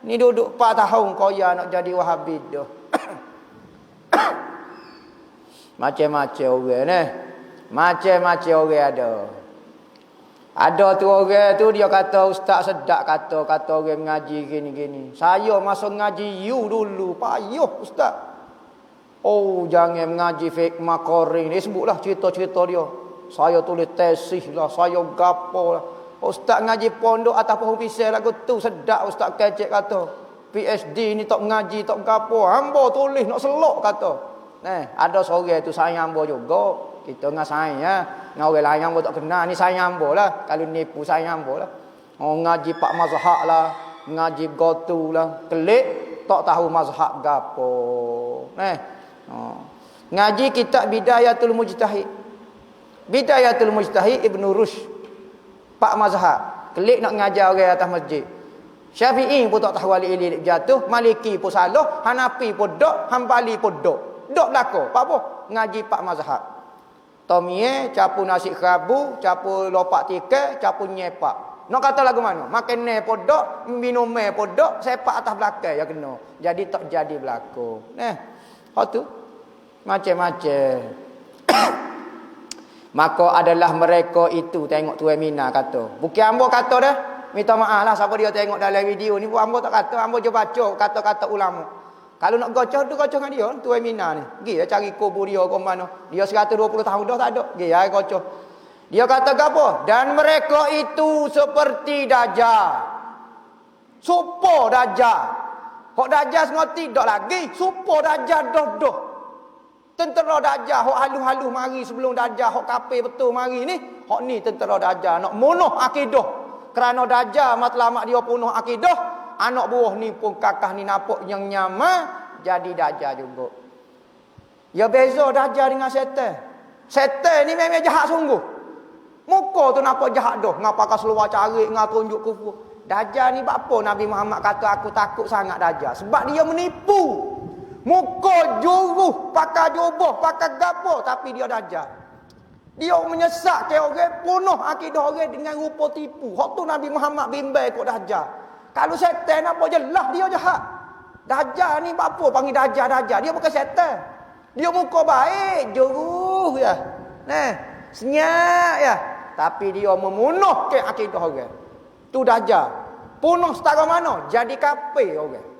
Ni duduk 4 tahun koya nak jadi Wahabi dah. Macam-macam orang Macam-macam orang ada. Ada tu orang tu dia kata ustaz sedap kata orang mengaji gini-gini. Saya masa ngaji you dulu payah ustaz. Oh jangan mengaji fiqh maqarin. Dia sebutlah cerita-cerita dia. Saya tulis tesis lah, saya gapo lah. Ustaz ngaji pondok atas pohon pisang lagu tu sedap ustaz kecek kata. PhD ni tak mengaji tak gapo. Hamba tulis nak selok kata. Ada seorang tu sayang hamba juga. Kita dengan sayang ya. Dengan orang lain hamba tak kenal ni sayang hamba lah. Kalau nipu sayang hamba lah. Ngaji Pak Mazhab lah, ngaji Gotu lah. Kelik tak tahu mazhab gapo. Ngaji kitab Bidayatul Mujtahid. Bidayatul Mujtahid Ibn Rushd. Pak Mazhab. Kelik nak ngajar orang atas masjid. Syafi'i pun tak tahu alik-alik jatuh. Maliki pun salah. Hanafi pun dok. Hambali pun dok. Dok belakang. Apa? Ngaji Pak Mazhab. Tomie, capu nasi kerabu, capu lopak tiket, capu nyepak. Nak kata lagu mana? Makan ne podok, minum me podok, sepak atas belakang ya kena. Jadi tak jadi berlaku. Hak tu macam-macam. Maka adalah mereka itu tengok Tuan Mina kata. Bukan hamba kata dah. Minta maaf lah siapa dia tengok dalam video ni. Hamba tak kata, hamba je baca kata-kata ulama. Kalau nak gocah tu gocah dengan dia Tuan Mina ni. Pergi lah cari kubur dia ke mana. Dia 120 tahun dah tak ada. Pergi lah gocah. Dia kata apa? Dan mereka itu seperti Dajjal. Supo Dajjal. Kok Dajjal ngoti dak lagi. Supo Dajjal dah. Tentera Dajjal hok halu-halu mari sebelum Dajjal hok kafir betul mari ni. Hok ni tentera Dajjal nak bunuh akidah. Kerana Dajjal matlamat dia bunuh akidah. Anak buah ni pun kakah ni nampak yang nyama jadi Dajjal juga. Ya beza Dajjal dengan setan. Setan ni memang jahat sungguh. Muka tu nampak jahat dah. Ngapa kau seluar cari ngau tunjuk kufur. Dajjal ni apa Nabi Muhammad kata aku takut sangat Dajjal sebab dia menipu. Muka juruh, pakai jubah, pakai gapo tapi dia Dajjal. Dia menyesatkan orang, bunuh akidah orang dengan rupa tipu. Hak tu Nabi Muhammad bimbang kok Dajjal. Kalau setan apa jelas dia jahat. Dajjal ni apa panggil Dajjal? Dia bukan setan. Dia muka baik, juruh ya. Senyap ya. Tapi dia memunuhkan akidah orang. Tu Dajjal. Punuh setara mana? Jadi kafir orang.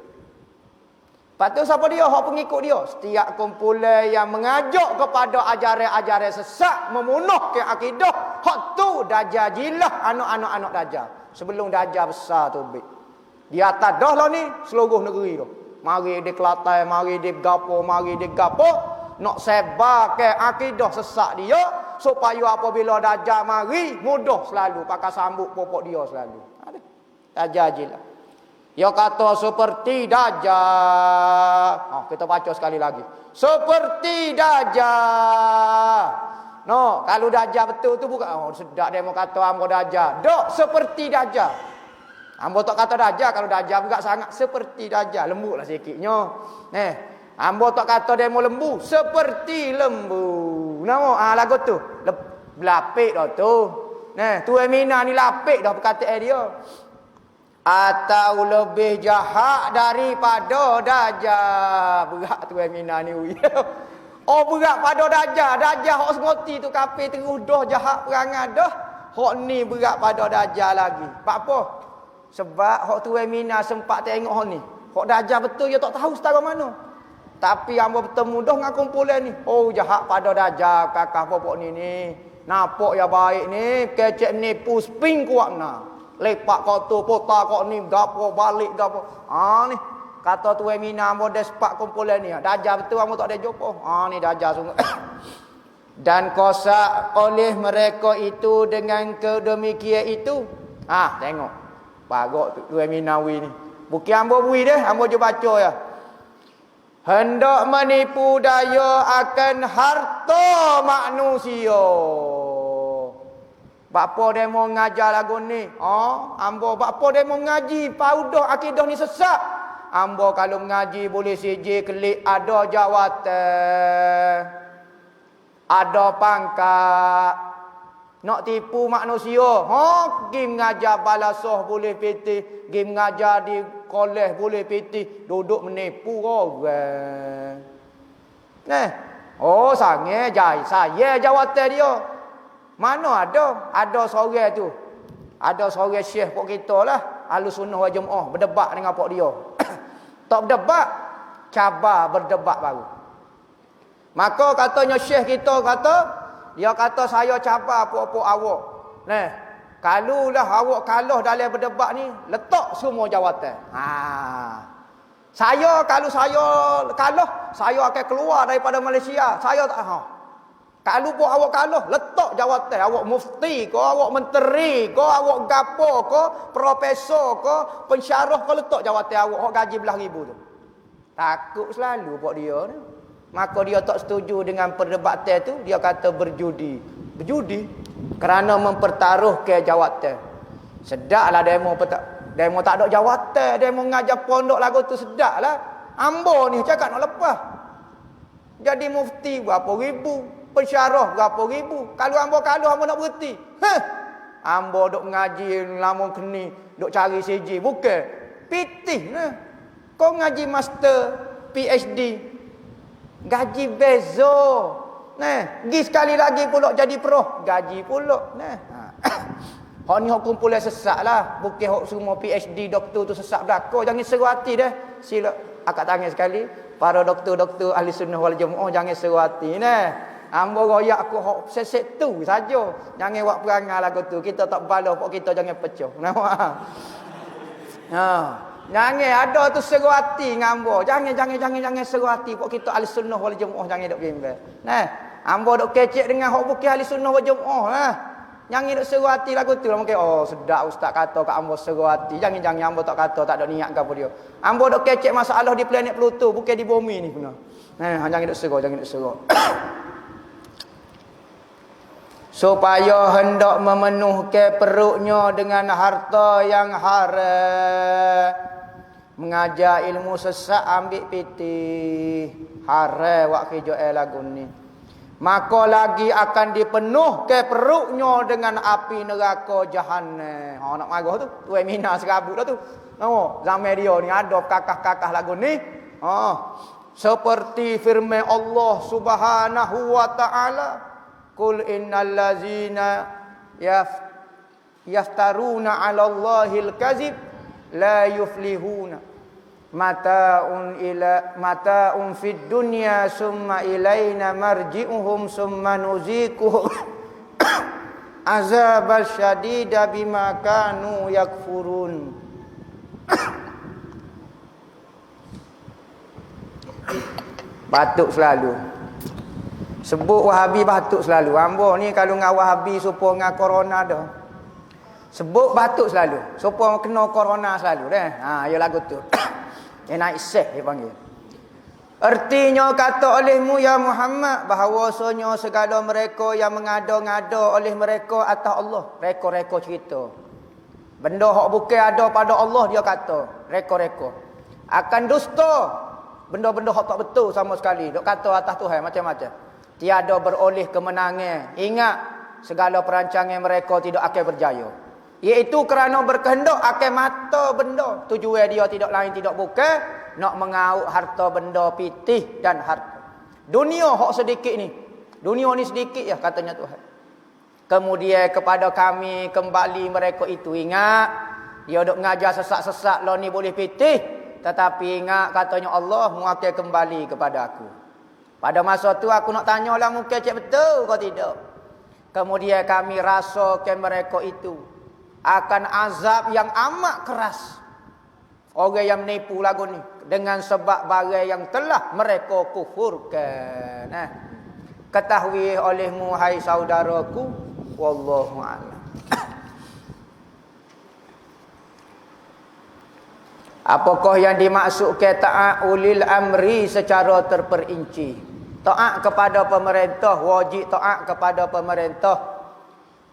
Lepas tu siapa dia? Hak pengikut dia. Setiap kumpulan yang mengajak kepada ajaran-ajaran sesat, memunuhkan akidah, hak tu Dajjal jilah anak-anak Dajjal. Sebelum Dajjal besar tu di atas dah lah ni seluruh negeri tu. Mari di Kelantan, mari di gapo, nak sebarkan akidah sesat dia supaya apabila Dajjal mari mudah selalu pakai sambut popok dia selalu. Ada. Dajjal jilah. Dia kata seperti Dajjal. Kita baca sekali lagi. Seperti Dajjal. No, kalau Dajjal betul tu bukan sedap dia mau kata hamba Dajjal. Dok seperti Dajjal. Hamba tak kata Dajjal, kalau Dajjal juga sangat seperti Dajjal, lembutlah sikitnya. Hamba tak kata dia mau lembu, seperti lembu. Nama lagu tu. Belapik dah tu. Tuan Mina ni lapik dah perkataan dia. atau lebih jahat daripada Dajjal. Berat tu Mina ni. Oh berat pada Dajjal. Dajjal hok semoti tu kafir terus dah jahat perangai dah. Hok ni berat pada Dajjal lagi. Sebab apa? Sebab hok tu Mina sempat tengok hok ni. Hok Dajjal betul dia tak tahu setara mana. Tapi hamba bertemu dah dengan kumpulan ni. Oh jahat pada Dajjal kakak popok ni. Nampak ya baik ni, kecek ni pusping kuat nah. Lepak kau tu pota kau ni gapo balik gapo. Ni kata tu Mina hamba dah sepak kumpulan ni. Dajjal betul hamba tak ada jumpa. Ni Dajjal sungguh. Dan kosak oleh mereka itu dengan kedemikian itu. Tengok. Pagok tu Mina wi ni. Bukan hamba wi dah, hamba je baca ya. Hendak menipu daya akan harta manusia. Bapa dia mau ngajar lagu ni. Ambo bapa dia mau ngaji paudah akidah ni sesat. Ambo kalau mengaji boleh siji kelik ada jawatan. Ada pangkat. Nak tipu manusia. Pergi mengajar balasah boleh pitih. Pergi mengajar di kolej boleh pitih. Duduk menipu orang. Sangat jai. Saya jawatan dia. Mana ada? Ada seorang tu. Ada seorang syekh pok kita lah. Ahlussunnah wal Jamaah berdebat dengan pok dia. Tak berdebat. Cabar berdebat baru. Maka katanya syekh kita kata. Dia kata saya cabar pok-pok awak. Kalau lah awak kalah dalam berdebat ni, letak semua jawatan. Kalau saya kalah, saya akan keluar daripada Malaysia. Saya tak Kalau pun awak kalah, letak jawatan. Awak mufti ke, awak menteri ke, awak gapo ke, profesor ke, pensyarah ke, letak jawatan awak. Awak gaji belah ribu tu. Takut selalu pok dia ni. Maka dia tak setuju dengan perdebatan tu. Dia kata berjudi. Berjudi? Kerana mempertaruhkan jawatan. Sedaklah demo tak ada jawatan. Demo ngajar pondok lagu tu sedaklah. Ambo ni cakap nak lepas. Jadi mufti berapa ribu. Pensyarah berapa ribu. Kalau ambo nak berhenti. Ambo duk mengaji lama keni. Duk cari CJ. Bukan. Pitih lah. Kau ngaji master PhD. Gaji bezo. Pergi sekali lagi pula jadi pro. Gaji pula. Hak ni hak kumpulan sesat lah. Bukan hak semua PhD doktor tu sesat belaka. Jangan seru hati dah. Sila akak tangan sekali. Para doktor-doktor Ahlussunnah wal Jamaah jangan seru hati. Ambo royak aku hak sesek tu saja. Jangan buat perangai lagu tu. Kita tak balas pok kita jangan pecah. Jangan ada tu seru hati ngambo. Jangan seru hati pok kita Ahlussunnah wal Jamaah jangan dok bimbang. Ambo dok kecek dengan hak bukan Ahlussunnah wal Jamaah. Jangan dok seru hati lagu tu mungkin sedap ustaz kata kat ambo seru hati. Jangan ambo tak kata tak ada niat gapo dia. Ambo dok kecek masalah di planet Pluto bukan di bumi ni guna. Jangan dok seru. Supaya hendak memenuhkan perutnya dengan harta yang haram. Mengajar ilmu sesat ambil piti. Haram wak kerja lagu ni. Maka lagi akan dipenuhkan perutnya dengan api neraka Jahannam. Nak marah tu. Tu Mina serabut dah tu. Zaman dia ni ada kakah-kakah lagu ni. Seperti firman Allah Subhanahu wa ta'ala. Qul innal ladzina yaftaruna 'ala Allahil kadzib la yuflihuna mata'un fid dunya summa ilaina marji'uhum summa nuziquhum azabal syadida bima kanu yakfurun. Batuk selalu. Sebut Wahabi batuk selalu. Ambo ni kalau ngah Wahabi supaya ngah corona dah. Sebut batuk selalu. Supaya kena corona selalu dah. Ya lagu tu. Dia naik seh dia panggil. Artinya kata olehmu ya Muhammad bahawasanya segala mereka yang mengada-ngada oleh mereka atas Allah. Reka-reka cerita. Benda hak bukan ada pada Allah dia kata. Reka-reka. Akan dusta. Benda-benda hak tak betul sama sekali. Dok kata atas Tuhan macam-macam. Tiada beroleh kemenangan. Ingat, segala perancangan mereka tidak akan berjaya. Iaitu kerana berkehendak akan mata benda. Tujuan dia tidak lain tidak bukan nak mengauk harta benda pitih dan harta. Dunia hak sedikit ni. Dunia ni sedikit ya katanya Tuhan. Kemudian kepada kami kembali mereka itu ingat dia dok mengajar sesak-sesak lo ni boleh pitih, tetapi ingat katanya Allah mu akan kembali kepada aku. Pada masa tu aku nak tanyalah mungkin cik betul kau tidak. Kemudian kami rasakan mereka itu akan azab yang amat keras. Orang yang menipu lagu ni dengan sebab barang yang telah mereka kufurkan. Ketahui olehmu hai saudaraku, wallahu a'lam. Apakah yang dimaksudkan taat ulil amri secara terperinci? Taat kepada pemerintah, wajib taat kepada pemerintah.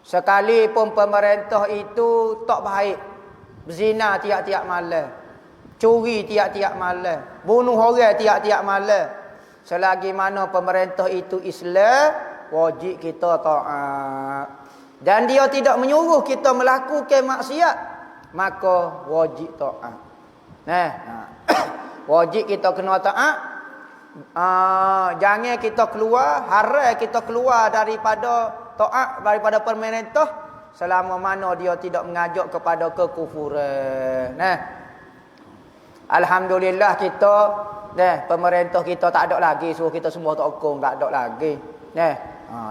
Sekalipun pemerintah itu tak baik, berzina tiap-tiap malam, curi tiap-tiap malam, bunuh orang tiap-tiap malam, selagi mana pemerintah itu Islam, wajib kita taat. Dan dia tidak menyuruh kita melakukan maksiat, maka wajib taat. Wajib kita kena taat. Jangan kita keluar, haram kita keluar daripada taat, daripada pemerintah selama mana dia tidak mengajak kepada kekufuran. Alhamdulillah kita pemerintah kita tak ada lagi suruh kita semua tokong, tak ada lagi.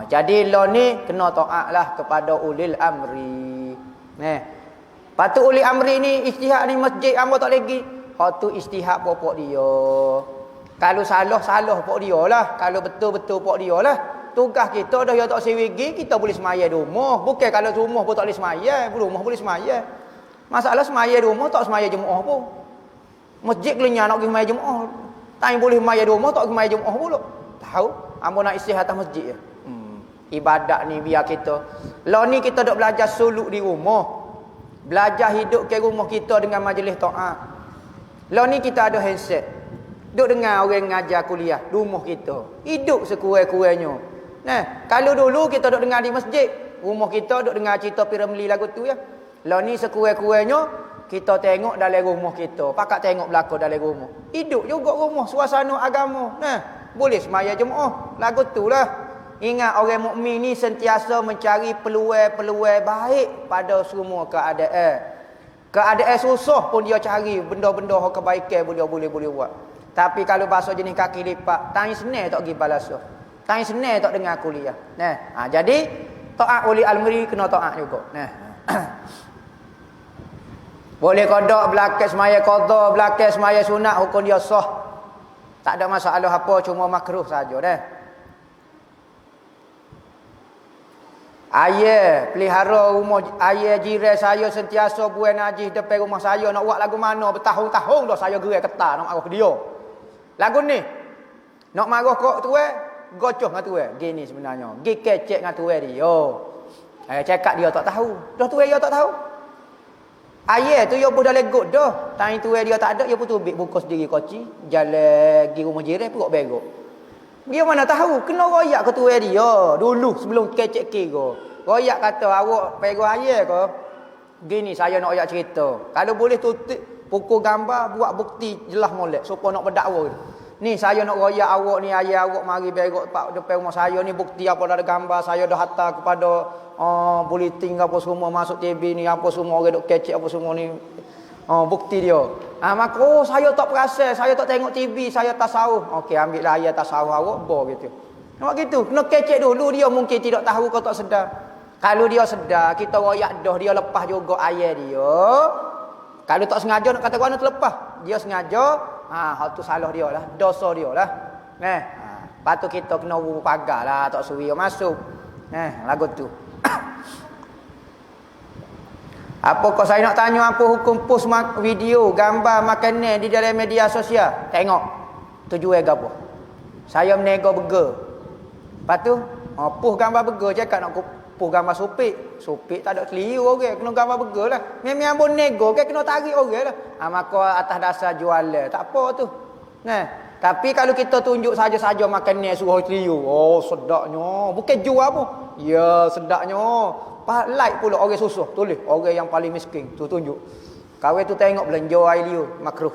Jadi lo ni kena taatlah kepada ulil amri. Patut ulil amri ni ijtihad ni masjid hamba tak lagi. Hak tu ijtihad pokok dia. Kalau salah pok dia lah. Kalau betul-betul pok dia lah. Tugas kita dah yang tak sewigi, kita boleh semaya di rumah. Bukan kalau rumah pun tak boleh semaya, rumah boleh semaya. Masalah semaya di rumah tak semaya Jumaat pun. Masjid keluarnya nak pergi semaya Jumaat. Tak boleh semaya di rumah tak pergi semaya Jumaat pula. Tahu? Hamba nak istirahat atas masjid je. Ibadat ni biar kita. Lah ni kita dok belajar suluk di rumah. Belajar hidup ke rumah kita dengan majlis taat. Lah ni kita ada handset. Duk dengar orang ngajar kuliah di rumah kita. Hidup sekurang-kurangnya. Kalau dulu kita duk dengar di masjid, rumah kita duk dengar cerita Piramli lagu tu ya. Lah ni sekurang-kurangnya kita tengok dalam rumah kita. Pakat tengok belakang dalam rumah. Hidup juga rumah, suasana agama. Boleh semaya Jumaat. Lagu tu lah. Ingat orang mukmin ni sentiasa mencari peluang-peluang baik pada semua keadaan. Keadaan susah pun dia cari benda-benda kebaikan boleh buat. Tapi kalau bahasa jenis kaki lipat, tanya senang tak pergi balasa. Tanya senang tak dengar kuliah. Jadi taat oleh al-amri kena taat juga. Boleh qada belakang semaya qada, belakang semaya sunat, hukum dia sah. Tak ada masalah apa, cuma makruh saja dah. Ayah pelihara rumah, ayah jiran saya sentiasa buat najis depan rumah saya. Nak buat lagu mana bertahun-tahun dah saya gerai ketar nak marah ke dia. Lagu ni nak marah kok tuan, gocoh dengan tuan. Gini sebenarnya, gi kecek dengan tuan dia. Cakap dia tak tahu. Dah tuan dia tak tahu. Ayah tu dia pun dah legot dah. Tanya tuan dia tak ada, dia pun tubik buka sendiri koci, jalan pergi rumah jiran perut berok. Dia mana tahu, kena royak ke tuan dia dulu sebelum kecek kira. Royak kata awak pegang ayah ke? Gini saya nak royak cerita. Kalau boleh tutup pukul gambar, buat bukti jelas molek supaya nak berdakwa. Ni saya nak royak awak ni, ayah awak mari berok pak depan rumah saya ni, bukti apa ada gambar saya dah hantar kepada bulletin apa semua masuk TV ni, apa semua orang duk kecek apa semua ni. Bukti dia. Maka saya tak perasan, saya tak tengok TV, saya tasawuf. Okey, ambillah ayat tasawuf awak bo gitu. Nampak gitu. Kena kecek dulu, dia mungkin tidak tahu kau tak sedar. Kalau dia sedar, kita royak dah dia lepas juga ayat dia. Kalau tak sengaja nak kata mana terlepas, dia sengaja, hal tu salah dia lah, dosa dia lah. Patut kita kena pagarlah, tak suruh dia masuk. Lagu tu. Apakah saya nak tanya apa hukum post video, gambar makanan di dalam media sosial? Tengok. Tujuan apa? Saya menego burger. Lepas tu, post gambar burger cakap nak post gambar supik. Supik tak ada keliru orang, kena gambar burger lah. Memang pun nego kan kena tarik orang lah. Maka atas dasar jualan, tak apa tu. Tapi kalau kita tunjuk saja-saja makanan suruh keliru. Oh, sedapnya. Bukan jual pun. Ya, sedapnya. Like pula orang susah, tulis orang yang paling miskin, tu tunjuk. Kawan tu tengok belanja air liur, makruh.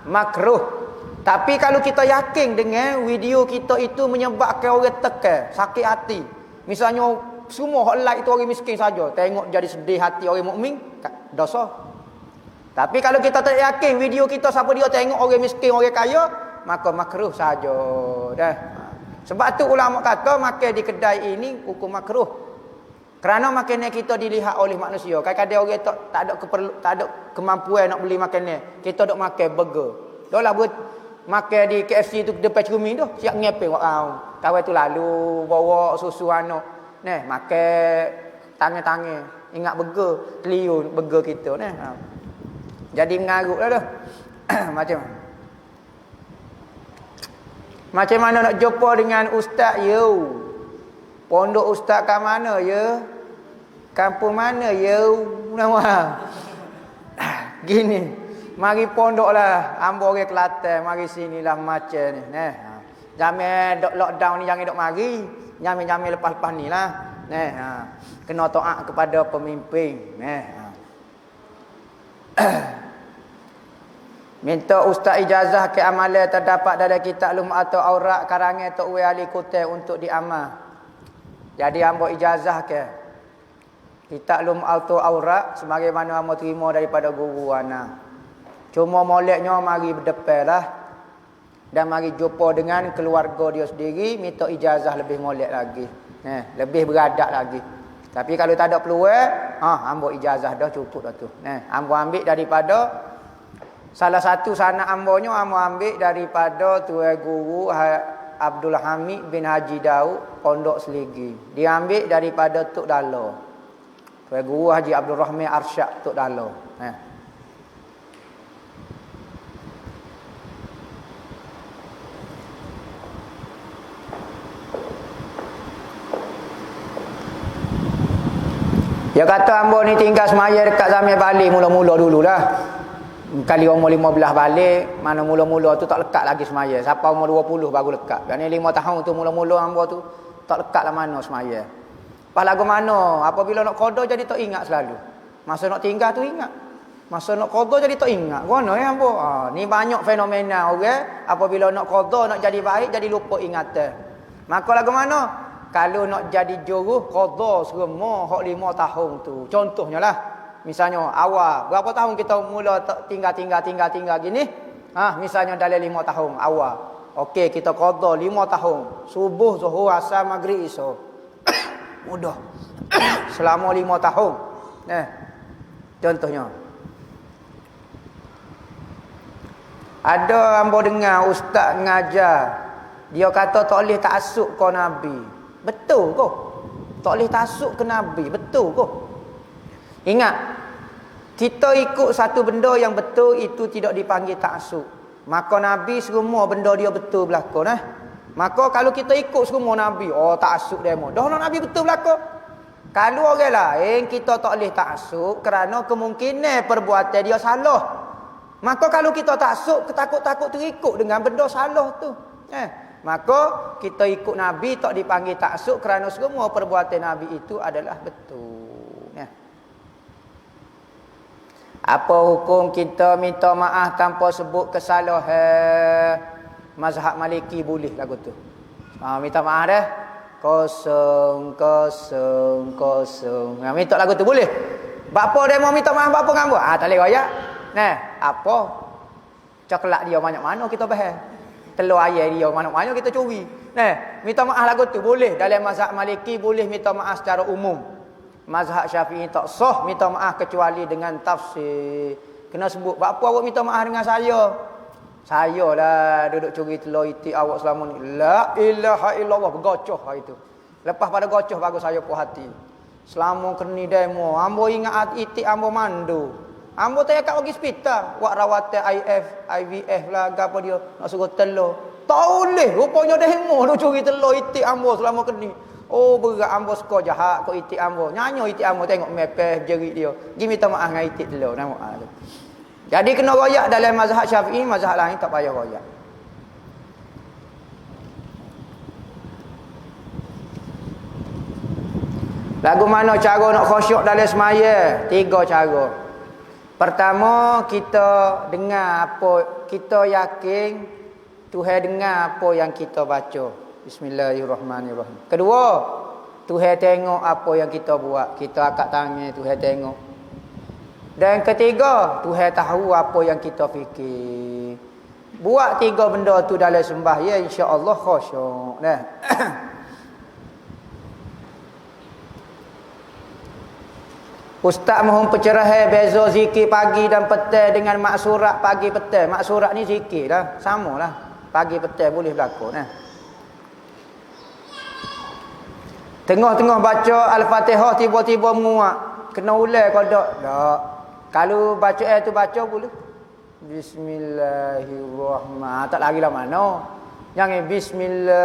Makruh. Tapi kalau kita yakin dengan video kita itu menyebabkan orang tekan, sakit hati. Misalnya semua hak like itu orang miskin saja, tengok jadi sedih hati orang mukmin, dosa. Tapi kalau kita tak yakin video kita siapa dia tengok orang miskin, orang kaya, maka makruh saja. Dah. Sebab tu ulama kata makan di kedai ini hukum makruh. Kerana makanan kita dilihat oleh manusia. Kadang-kadang orang tak ada kemampuan nak beli makanan. Kita dok makan burger. Dolah buat makan di KFC tu depan cermin tu, siap ngepeng wak kawan tu lalu bawa susu anak. Nah, makan tangan-tangan. Ingat burger, teliun burger kita nah. Jadi mengarut dah tu. Macam mana nak jumpa dengan ustaz you? Pondok ustaz kat mana ya? Kampung mana ya? Nama. Gini. Mari pondok lah. Ambo orang Kelantan, mari sinilah macam ni. Nah. Jamai dok lockdown ni jangan dok mari. Jamai lepas-lepas ni lah. Nah. Kena taat kepada pemimpin. Nah. Minta ustaz ijazah ke amalan terdapat dalam kitab Lum'ah atau Aurat karangan Tok Wei Ali Kutai untuk diamal. Jadi hamba ijazah ke kitab Lum'ah atau Aurat sebagaimana hamba terima daripada guru ana. Cuma moleknya mari berdepan lah dan mari jumpa dengan keluarga dia sendiri, minta ijazah lebih molek lagi. Lebih beradab lagi. Tapi kalau tak ada peluang, hamba ijazah dah cukup dah tu. Hamba ambil daripada salah satu sanak ambonya hamba ambil daripada tuan guru Abdul Hamid bin Haji Daud Pondok Seligi. Dia ambil daripada Tok Dalo. Tuan guru Haji Abdul Rahman Arsyad Tok Dalo. Dia kata ambo ni tinggal semaya dekat Zamir Balik mula-mula dululah. Kali umur 15 balik, mana mula-mula tu tak lekat lagi semaya. Sampai umur 20 baru lekat. Yang ni 5 tahun tu mula-mula hamba tu tak lekat lah mana semaya. Pas lagu mana, apabila nak qada jadi tak ingat selalu. Masa nak tinggal tu ingat. Masa nak qada jadi tak ingat. Gono ya hamba. Ni banyak fenomena orang apabila nak qada nak jadi baik jadi lupa ingatan. Maka lagu mana? Kalau nak jadi juruh qada semua hak 5 tahun tu. Contohnya lah. Misalnya awal, berapa tahun kita mula tinggal gini? Misalnya dalam 5 tahun awal. Okey, kita qada 5 tahun. Subuh, zuhur, asar, maghrib, isya. Mudah. Selama 5 tahun. Contohnya. Ada hamba dengar ustaz ngajar. Dia kata tak boleh taksub ke Nabi. Betul ke? Tak boleh taksub ke Nabi. Betul ke? Ingat, kita ikut satu benda yang betul itu tidak dipanggil taksub. Maka Nabi semua benda dia betul berlaku. Maka kalau kita ikut semua Nabi, taksub demo. Dah Nabi betul berlaku. Kalau orang lain kita tak boleh taksub kerana kemungkinan perbuatan dia salah. Maka kalau kita taksub, takut-takut terikut dengan benda salah tu. Maka kita ikut Nabi tak dipanggil taksub kerana semua perbuatan Nabi itu adalah betul. Apa hukum kita minta maaf tanpa sebut kesalahan? Mazhab Maliki boleh lagu tu. Minta maaf dah. 000. Minta lagu tu boleh. Bapa dia mau minta maaf bapa ngamba? Tak boleh royak. Apa? Coklat dia banyak mana kita bahas. Telur ayam dia mana-mana kita curi. Minta maaf lagu tu boleh. Dalam mazhab Maliki boleh minta maaf secara umum. Mazhab Syafi'i tak sah minta maaf kecuali dengan tafsir. Kena sebut, apa awak minta maaf dengan saya? Saya lah duduk curi telur itik awak selama ni. La ilaha illallah, bergocoh hari tu. Lepas pada gocoh baru saya puas hati. Selama keni demo, ambo ingat itik ambo mandu. Ambo tak kat pergi hospital, buat rawatan IVF lah apa dia nak suruh telur. Tak boleh, rupanya dah hemo duk curi telur itik ambo selama keni. Berat ambo suka jahat kau itik ambo. Nyanyo itik ambo tengok mepeh jerit dia. Gi minta maaf dengan itik telur nampak tu. Jadi kena royak dalam mazhab Syafi'i, mazhab lain tak payah royak. Lagu mana cara nak khusyuk dalam semaya? 3 cara. Pertama, kita dengar apa, kita yakin Tuhan dengar apa yang kita baca. Bismillahirrahmanirrahim. Kedua, Tuhan tengok apa yang kita buat. Kita angkat tangan, Tuhan tengok. Dan ketiga, Tuhan tahu apa yang kita fikir. Buat 3 benda tu dalam sembahyang, insya-Allah khusyuk. Nah. Ustaz mohon pencerahan beza zikir pagi dan petang dengan maksurat pagi petang. Maksurat ni zikir lah, samalah. Pagi petang boleh berlaku nah. Tengah-tengah baca Al-Fatihah tiba-tiba menguak. Kena ulang ke tak? Tak. Kalau baca tu baca boleh. Bismillahirrahmanirrahim. Tak lari lah mana. Jangan bismillah.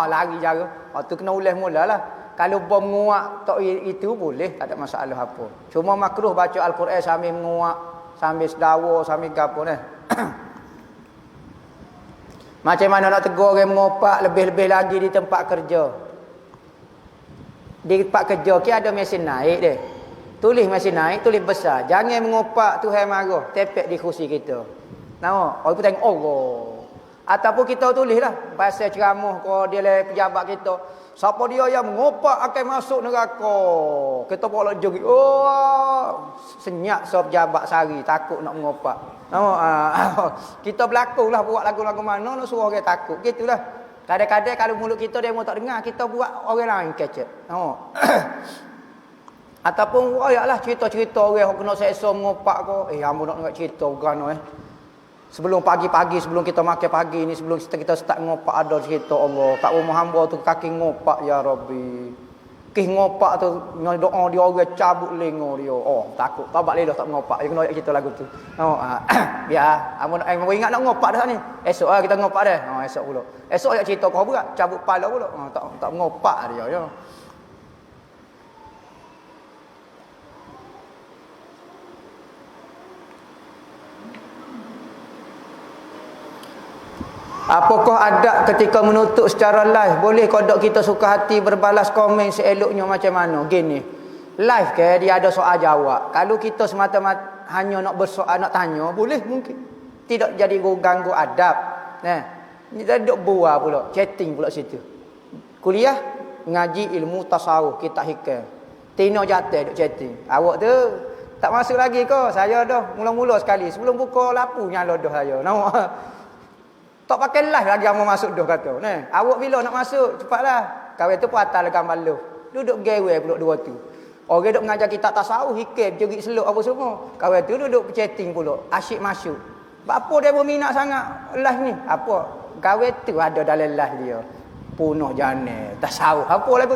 Lari cara. Tu kena ulang mulalah. Kalau bom menguak tak itu boleh, tak ada masalah apa. Cuma makruh baca Al-Quran sambil menguak, sambil sedawa, sambil gapo nah. Macam mana nak tegur orang mengopak lebih-lebih lagi di tempat kerja. Di tempat kerja kita ada mesin naik dia. Tulis mesin naik, tulis besar. Jangan mengopak Tuhan marah, tepek di kursi kita. Nampak? Orang pun tengok Allah. Ataupun kita tulislah bahasa ceramah kalau dia le pejabat kita. Siapa dia yang mengopak akan masuk neraka. Kita pula jogi. Oh, senyap so pejabat sari takut nak mengopak. Nampak? Kita berlakulah buat lagu-lagu mana nak suruh orang takut. Gitulah. Kadang-kadang kalau mulut kita dia mau tak dengar, kita buat orang lain kecek. Nampak? Ataupun ayaklah cerita-cerita orang yang kena seksa mengopak ko. Hamba nak dengar cerita bukan Sebelum pagi-pagi, sebelum kita makan pagi ni, sebelum kita start ngopak ada cerita Allah. Kat rumah hamba tu kaki ngopak ya Rabbi. Kih ngopak tu doa dia orang cabut lengo dia. Oh, takut. Tabat lelah tak ngopak. Dia kena ayat cerita lagu tu. Oh, biar hamba nak ingat nak ngopak dah ni. Esok kita ngopak dah. Esok pula. Esok ayat cerita kau berat, cabut pala pula. Tak ngopak dia ya. Apakah adab ketika menutup secara live? Boleh kodok kita suka hati berbalas komen seeloknya macam mana? Gini. Live ke dia ada soal jawab. Kalau kita semata-mata hanya nak bersoal nak tanya, boleh mungkin. Tidak jadi ganggu adab. Nah, ni dah duk buat pula, chatting pula situ. Kuliah ngaji ilmu tasawuf, kitab hikam. Tino jatuh duk chatting. Awak tu tak masuk lagi ke? Saya dah mula-mula sekali sebelum buka lapu nyala dah saya. Nampak? Tak pakai live lagi kamu masuk dah kata. Nah, awak bila nak masuk cepatlah. Kawan tu pun atas gambar lu. Duduk gewe pula dua tu. Orang duk mengajar kita tasawuf, hikam, jerit seluk apa semua. Kawan tu duduk chatting pula, asyik masuk. Apa dia berminat sangat live ni? Apa? Kawan tu ada dalam live dia. Punuh jana, tasawuf. Apa lagu?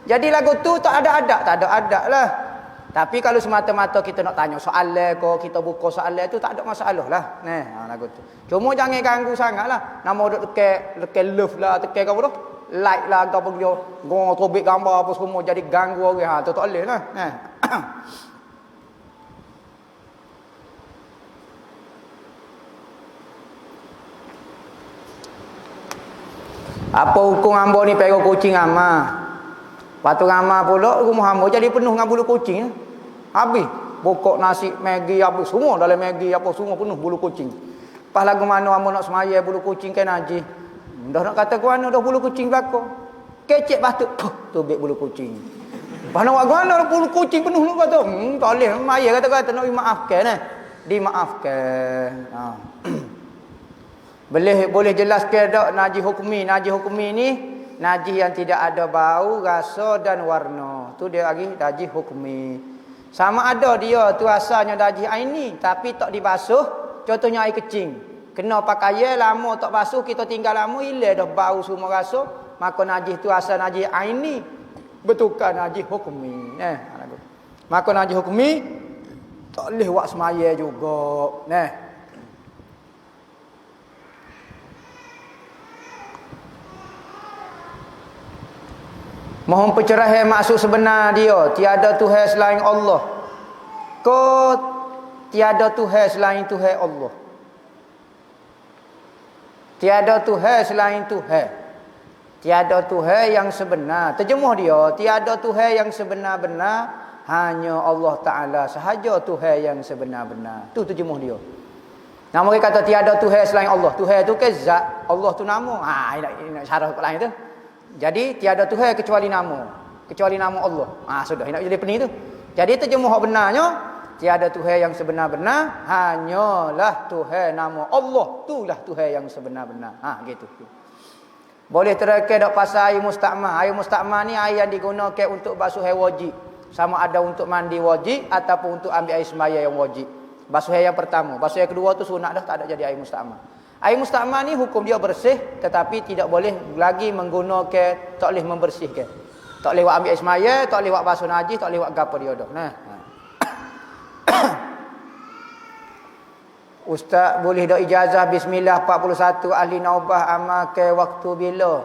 Jadi lagu tu tak ada adab, tak ada adab lah. Tapi kalau semata-mata kita nak tanya soalan ke, kita buka soalan tu tak ada masalah lah. Nah, lagu tu. Cuma jangan ganggu sangatlah. Nama duk tekan love lah, tekan apa tu? Like lah apa dia. Gong tobik gambar apa semua jadi ganggu orang. Tu tak boleh lah. Nah. Apa hukum hamba ni pergi kucing amah? Patu ramah pula rumah hamba jadi penuh dengan bulu kucing. Habis bokok nasi Maggi apa semua dalam Maggi apa semua penuh bulu kucing. Pas lagu mana hamba nak semaya bulu kucing kan haji. Dah nak kata ke mana dah bulu kucing belaka. Kecek batu tubik bulu kucing. Pas nak buat mana bulu kucing penuh lu kata. Tak boleh maya kata-kata nak dimaafkan dimaafkan. Boleh jelaskan tak najis hukmi? Najis hukmi ni najis yang tidak ada bau, rasa dan warna. Tu dia lagi najis hukmi. Sama ada dia tu asalnya najis aini tapi tak dibasuh, contohnya air kecing. Kena pakaian lama tak basuh, kita tinggal lama hilang dah bau semua rasa, maka najis tu asal najis aini bertukar najis hukmi. Maka najis hukmi tak boleh buat semaya juga. Mohon pencerahan maksud sebenar dia. Tiada Tuhan selain Allah. Ko tiada Tuhan selain Tuhan Allah. Tiada Tuhan selain Tuhan. Tiada Tuhan yang sebenar. Terjemuh dia, tiada Tuhan yang sebenar-benar, hanya Allah Ta'ala sahaja Tuhan yang sebenar-benar. Tu terjemuh dia. Nama dia kata tiada Tuhan selain Allah. Tuhan tu ke zat, Allah tu nama. Nak syarah lain tu. Jadi tiada Tuhan kecuali nama. Kecuali nama Allah. Sudah nak jadi pening tu. Jadi terjemuh benarnya, tiada Tuhan yang sebenar-benar, hanyalah Tuhan nama Allah. Itulah Tuhan yang sebenar-benar. Gitu. Boleh terangkan dok pasal air mustakmal. Air mustakmal ni air yang digunakan untuk basuh air wajib. Sama ada untuk mandi wajib ataupun untuk ambil air sembahyang yang wajib. Basuh air yang pertama. Basuh air kedua tu sunat dah, tak ada jadi air mustakmal. Air mustakmal ni hukum dia bersih, tetapi tidak boleh lagi menggunakan, tak boleh membersihkan. Tak boleh buat ambil air sembahyang, tak boleh buat basuh najis, tak boleh buat gapo dia dah. Ustaz boleh dak ijazah bismillah 41 ahli naubah amal ke waktu bila?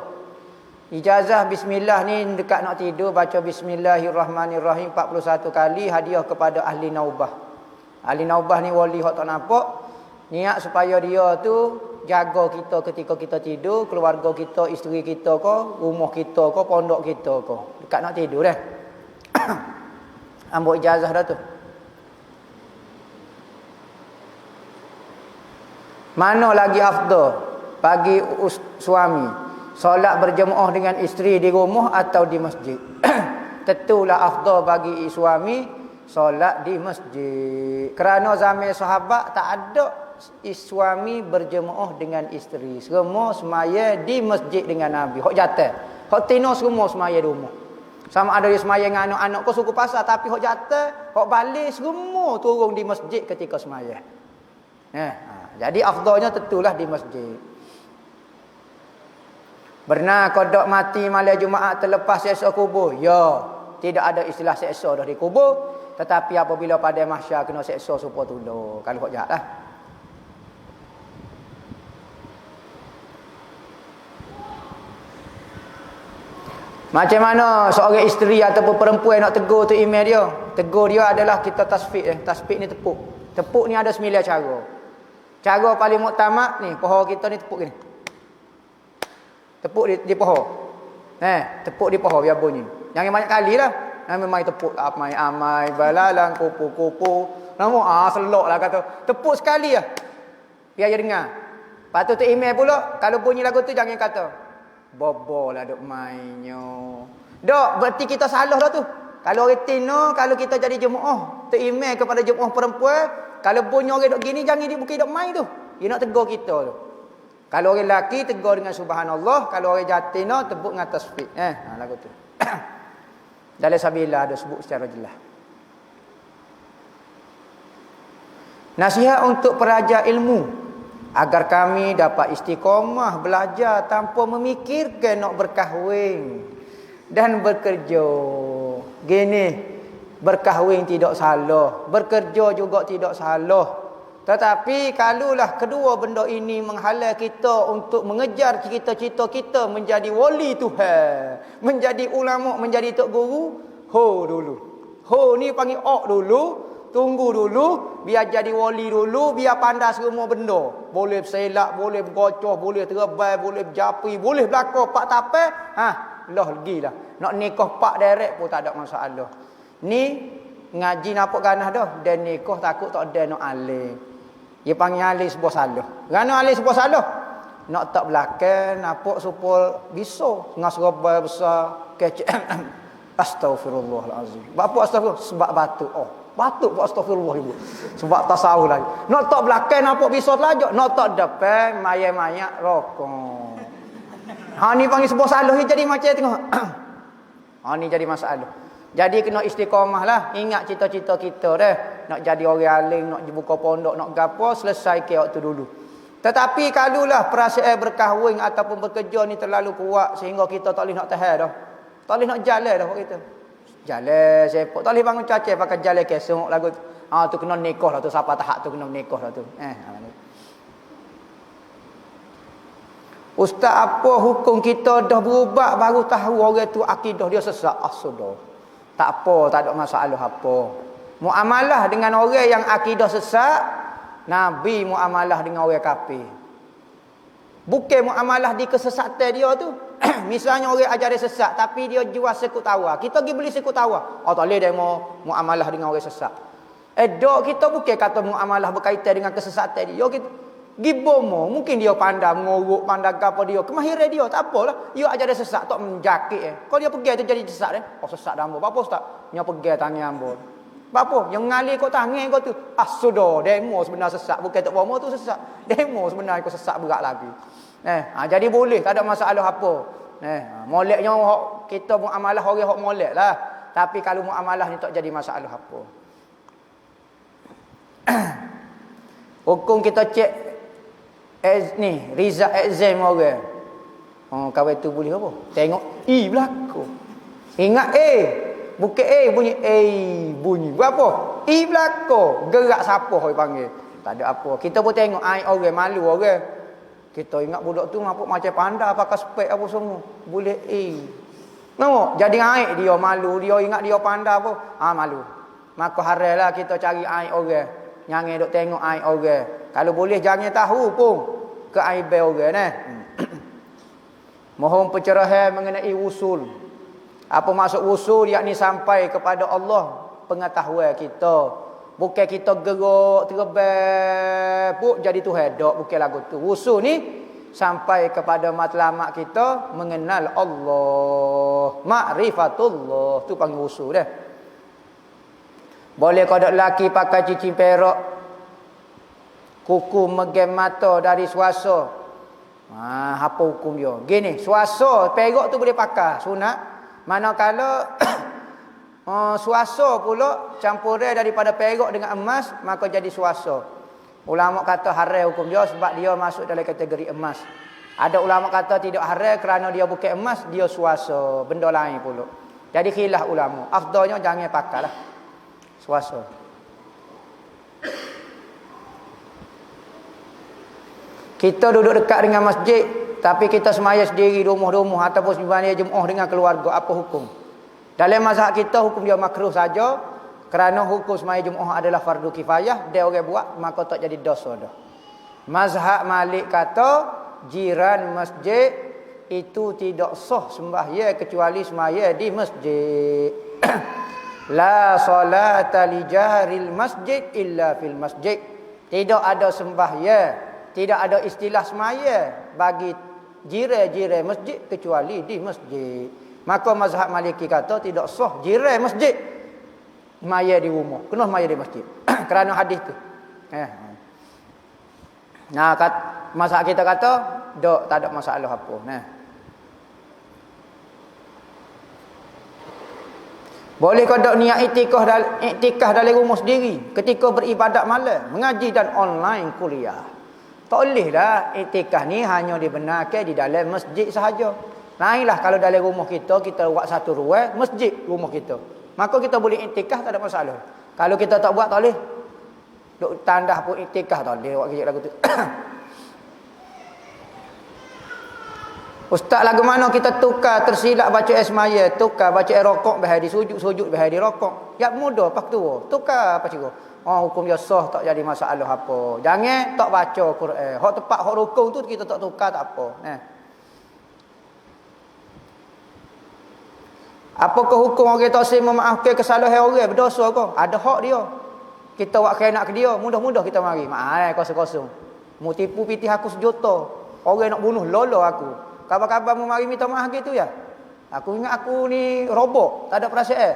Ijazah bismillah ni dekat nak tidur baca bismillahirrahmanirrahim 41 kali hadiah kepada ahli naubah. Ahli naubah ni wali hak tak nampak. Niat supaya dia tu jaga kita ketika kita tidur, keluarga kita, isteri kita ko, rumah kita ko, pondok kita ko. Dekat nak tidur dah. Ambil ijazah dah tu. Mana lagi afdal bagi suami? Solat berjemaah dengan isteri di rumah atau di masjid? Tentulah afdal bagi suami solat di masjid. Kerana zaman sahabat tak ada suami berjemaah dengan isteri. Semua semaya di masjid dengan Nabi. Hak jatuh. Hak tino semua semaya di rumah. Sama ada dia semaya dengan anak-anak kau suku pasar, tapi hak jatuh, hak balik semua turun di masjid ketika semaya. Jadi afdalnya tentulah di masjid. Benar kodok mati malam Jumaat terlepas seksa kubur? Ya, tidak ada istilah seksa dah di kubur, tetapi apabila pada mahsyar kena seksa supaya tolong. Kalau hak jahatlah. Macam mana seorang isteri ataupun perempuan nak tegur tu email dia? Tegur dia adalah kita tasfik. Tasfik ni tepuk. Tepuk ni ada 9 cara. Cara paling muktamad ni, paha kita ni tepuk gini. Tepuk di paha. Tepuk di paha biar bunyi. Jangan banyak kali lah. Memang tepuk amai balalang kupu-kupu. Nama selok lah kata. Tepuk sekali lah. Biar dia dengar. Lepas tu email pula, kalau bunyi lagu tu jangan kata bobo lah duk mainnya. Dok, berarti kita salah dah tu. Kalau orang tino, kalau kita jadi jemaah, email kepada jemaah perempuan, kalau bunyi orang duk gini, jangan dia bukan duk main tu. Dia nak tegur kita tu. Kalau orang lelaki, tegur dengan subhanallah. Kalau orang jatina, tebuk dengan tasbih. Lagu tu. Dalam sabilah ada sebut secara jelas. Nasihat untuk peraja ilmu. Agar kami dapat istiqamah belajar tanpa memikirkan nak berkahwin dan bekerja. Gini, berkahwin tidak salah, bekerja juga tidak salah. Tetapi kalaulah kedua benda ini menghalang kita untuk mengejar cita-cita kita menjadi wali Tuhan, menjadi ulama, menjadi tok guru, dulu. Ni panggil dulu. Tunggu dulu, biar jadi wali dulu, biar pandai semua benda. Boleh selak, boleh bergocoh, boleh terbai, boleh berjapi, boleh belakang pak tape. Lah lagi lah. Nak nikah pak direct pun tak ada masalah. Ni ngaji nampak ganah dah. Dan nikah takut tak ada nak alih. Dia panggil alih sebuah salah. Kerana alih sebuah salah? Nak tak belakang, nampak supaya bisa. Dengan serabai besar, kecek. Astaghfirullahalazim. Apa astagfirullah? Sebab batuk. Batuk buat astagfirullah ibu. Sebab tasawuf lagi. Nak tak belakang nampak bisa telajak. Nak tak depan mayak-mayak rokok. Ni panggil sebuah salah ni jadi macam tengok. Ni jadi masalah. Jadi kena istiqamah lah. Ingat cita-cita kita dah. Nak jadi orang alim, nak buka pondok, nak gapo, selesai ke waktu dulu. Tetapi kalaulah perasaan berkahwin ataupun bekerja ni terlalu kuat sehingga kita tak boleh nak tahan dah. Tak boleh nak jalan dah kita. Jalan sepok. Tak boleh bangun cacat pakai jalan kesok lagu tu. Tu kena nikah lah tu. Siapa tahap tu kena nikah lah tu. Ustaz, apa hukum kita dah berubah baru tahu orang tu akidah dia sesat? Sudah. Tak apa, tak ada masalah apa. Muamalah dengan orang yang akidah sesat, Nabi muamalah dengan orang kafir. Bukan muamalah di kesesatan dia tu. Misalnya orang ajar dia sesat tapi dia jual sekut tawar. Kita pergi beli sekut tawar. Oh, tak boleh dia mau muamalah dengan orang sesat. Dok kita bukan kata muamalah berkaitan dengan kesesatan dia. Kita gibomo, mungkin dia pandai mengorok, pandai apa dia. Kemahiran dia tak apalah. Dia ajar dia sesat tak menjakit. Kalau dia pergi itu jadi sesat Oh, sesat dah ambo. Apa ustaz? Nya pergi tangan ambo. Apa? Yang mengalir kau tangan kau tu. Sudah, demo sebenarnya sesat. Bukan tak bomo tu sesat. Demo sebenarnya kau sesat berat lagi. Jadi boleh, tak ada masalah apa. Moleknya kita muamalah orang hok molek lah. Tapi kalau muamalah ni tak jadi masalah apa. Hukum kita cek ni result exam orang. Kawan tu boleh apa? Tengok berlaku. Ingat bukan bunyi bunyi. Berapa? Berlaku. Gerak siapa hoi panggil? Tak ada apa. Kita pun tengok orang malu orang. Kita ingat budak tu macam pandai pakai spek apa semua. Boleh Nampak? Jadi air dia malu, dia ingat dia pandai apa? Malu. Maka haralah kita cari air orang. Jangan duk tengok air orang. Kalau boleh jangan tahu pun ke aib orang Mohon pencerahan mengenai usul. Apa maksud usul? Yakni sampai kepada Allah pengetahuan kita. Bukan kita gerak terbang pun jadi Tuhan. Tak, bukan lagu tu. Usul ni sampai kepada matlamat kita mengenal Allah. Ma'rifatullah. Tu panggil usul dah. Boleh kodok lelaki pakai cincin perak, kuku megem mata dari swasa. Apa hukum dia? Gini, swasa perak tu boleh pakai sunat. Manakala swasa pula campuran daripada perak dengan emas, maka jadi swasa. Ulama kata haram hukum dia sebab dia masuk dalam kategori emas. Ada ulama kata tidak haram kerana dia bukan emas, dia swasa, benda lain pula. Jadi khilaf ulama. Afdalnya jangan pakailah swasa. Kita duduk dekat dengan masjid, tapi kita semaya sendiri rumah-rumah ataupun sembahyang Jumaat dengan keluarga, apa hukum? Dalam mazhab kita hukum dia makruh saja kerana hukum sembahyang Jumaat adalah fardu kifayah, dia orang buat maka tak jadi dosa dah. Mazhab Malik kata jiran masjid itu tidak sah sembahyang kecuali sembahyang di masjid. La salata li jahril masjid illa fil masjid. Tidak ada sembahyang, tidak ada istilah sembahyang bagi jiran-jiran masjid kecuali di masjid. Maka mazhab Maliki kata tidak sah jiran masjid sembahyang di rumah, kena sembahyang di masjid. Kerana hadis tu. Nah, mazhab kita kata tak ada masalah apa. Boleh kau dok niat iktikaf dalam rumah sendiri ketika beribadat malam, mengaji dan online kuliah. Tak boleh dah iktikaf ni hanya dibenarkan di dalam masjid sahaja. Lainlah kalau dalam rumah kita buat satu ruang masjid rumah kita. Maka kita boleh iktikaf tak ada masalah. Kalau kita tak buat tak boleh. Dok tandah pun iktikaf tak boleh buat kerja lagu tu. Ustaz lagu mana kita tukar tersilap baca semaya, tukar baca rokok bahaya di sujud bahaya di rokok. Ya mudah pak tu. Tukar apa cikgu? Hukum dia sah tak jadi masalah apa. Jangan tak baca Quran. Hak tepat hak rukun tu kita tak tukar tak apa. Apakah hukum orang tak sih memaafkan kesalahan orang berdosa ke? Ada hak dia. Kita buat khianat ke dia, mudah-mudah kita mari. Maaf kosong-kosong. Mu tipu pitih aku sejuta. Orang nak bunuh lolo aku. Kabar-kabar mu mari minta maaf gitu ya. Aku ingat aku ni robot, tak ada perasaan.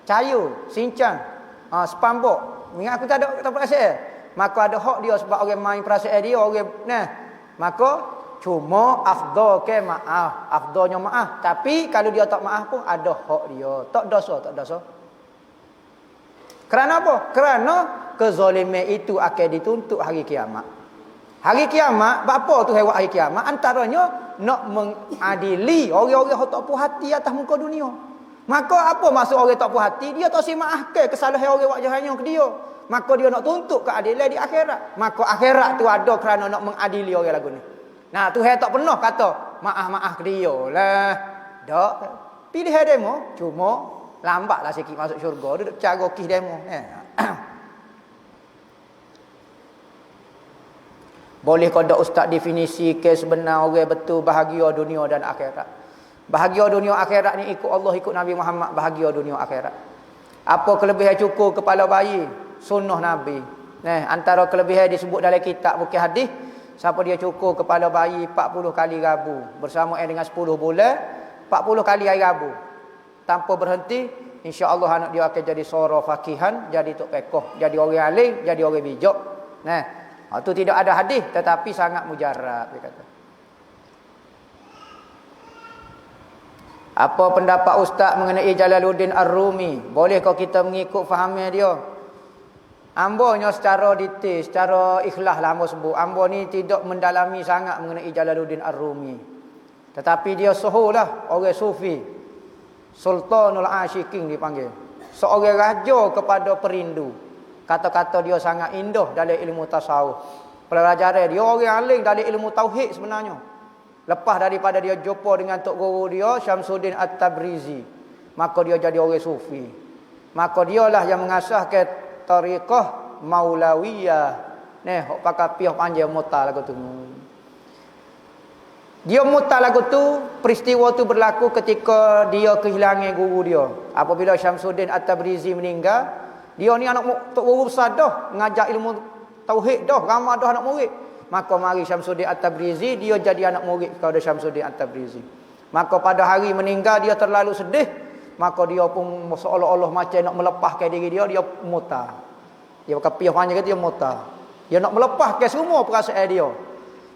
Cayu, sincang, spambok. Ingat aku tak ada perasaan. Maka ada hak dia sebab orang main perasaan dia, orang maka cuma afdal ke maaf, afdalnya maaf. Tapi kalau dia tak maaf pun ada hak dia. Tak dosa. Kerana apa? Kerana kezaliman itu akan dituntut hari kiamat. Hari kiamat, apa tu hari kiamat? Antaranya nak mengadili orang-orang yang tak puas hati atas muka dunia. Maka apa maksud orang tak puas hati? Dia tak maafkan kesalahan orang buat jahannya ke dia. Maka dia nak tuntut keadilan di akhirat. Maka akhirat tu ada kerana nak mengadili orang lagu ni. Nah, Tuhan tak pernah kata maaf-maaf ke dia lah. Tak. Pilihan demo cuma lambatlah sikit masuk syurga. Duduk cara kis demo. Boleh kau dak ustaz definisi ke sebenar orang betul bahagia dunia dan akhirat. Bahagia dunia akhirat ni ikut Allah, ikut Nabi Muhammad, bahagia dunia akhirat. Apa kelebihan cukur kepala bayi? Sunnah Nabi. Antara kelebihan disebut dalam kitab bukan hadis, siapa dia cukur kepala bayi 40 kali Rabu bersama dengan 10 bulan, 40 kali hari Rabu. Tanpa berhenti, insya-Allah anak dia akan jadi seorang fakihan, jadi tok pekoh, jadi orang alim, jadi orang bijak. Itu tidak ada hadis tetapi sangat mujarab dia kata. Apa pendapat ustaz mengenai Jalaluddin Ar-Rumi? Bolehkah kita mengikut fahamnya dia? Ambonya secara detail, secara ikhlas lah ambo sebut. Ambo ni tidak mendalami sangat mengenai Jalaluddin Ar-Rumi. Tetapi dia suhulah orang sufi. Sultanul Asyikin dipanggil. Seorang raja kepada perindu. Kata-kata dia sangat indah dalam ilmu tasawuf. Pelajaran dia orang alim dalam ilmu tauhid sebenarnya. Lepas daripada dia jumpa dengan tok guru dia Syamsuddin At-Tabrizi, maka dia jadi orang sufi. Maka dialah yang mengasahkan tariqah Maulawiyah. Hok pakai piah panjang muta lagu tu. Dia muta lagu tu, peristiwa tu berlaku ketika dia kehilangan guru dia. Apabila Syamsuddin At-Tabrizi meninggal, dia ni anak tok guru besar dah, mengajar ilmu tauhid dah, ramai dah anak murid. Maka mari Syamsuddin At-Tabrizi, dia jadi anak murid kepada Syamsuddin At-Tabrizi. Maka pada hari meninggal dia terlalu sedih, maka dia pun seolah-olah macam nak melepaskan diri dia, dia muta. Dia pakai piah panjang dia muta. Dia nak melepaskan semua perasaan dia.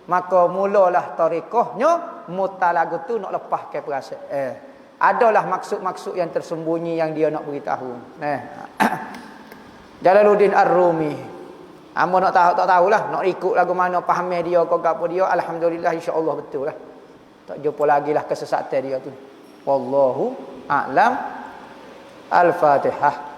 Maka mulalah tariqahnya muta lagu tu nak lepaskan perasaan. Adalah maksud-maksud yang tersembunyi yang dia nak beritahu. Jalaluddin Ar-Rumi. Amo nak tahu tak tahulah, nak ikut lagu mana pahamnya dia kau gapo dia, alhamdulillah insya-Allah betul lah. Tak jumpa lagi lah kesesatan dia tu. Wallahu a'lam. Al-Fatihah.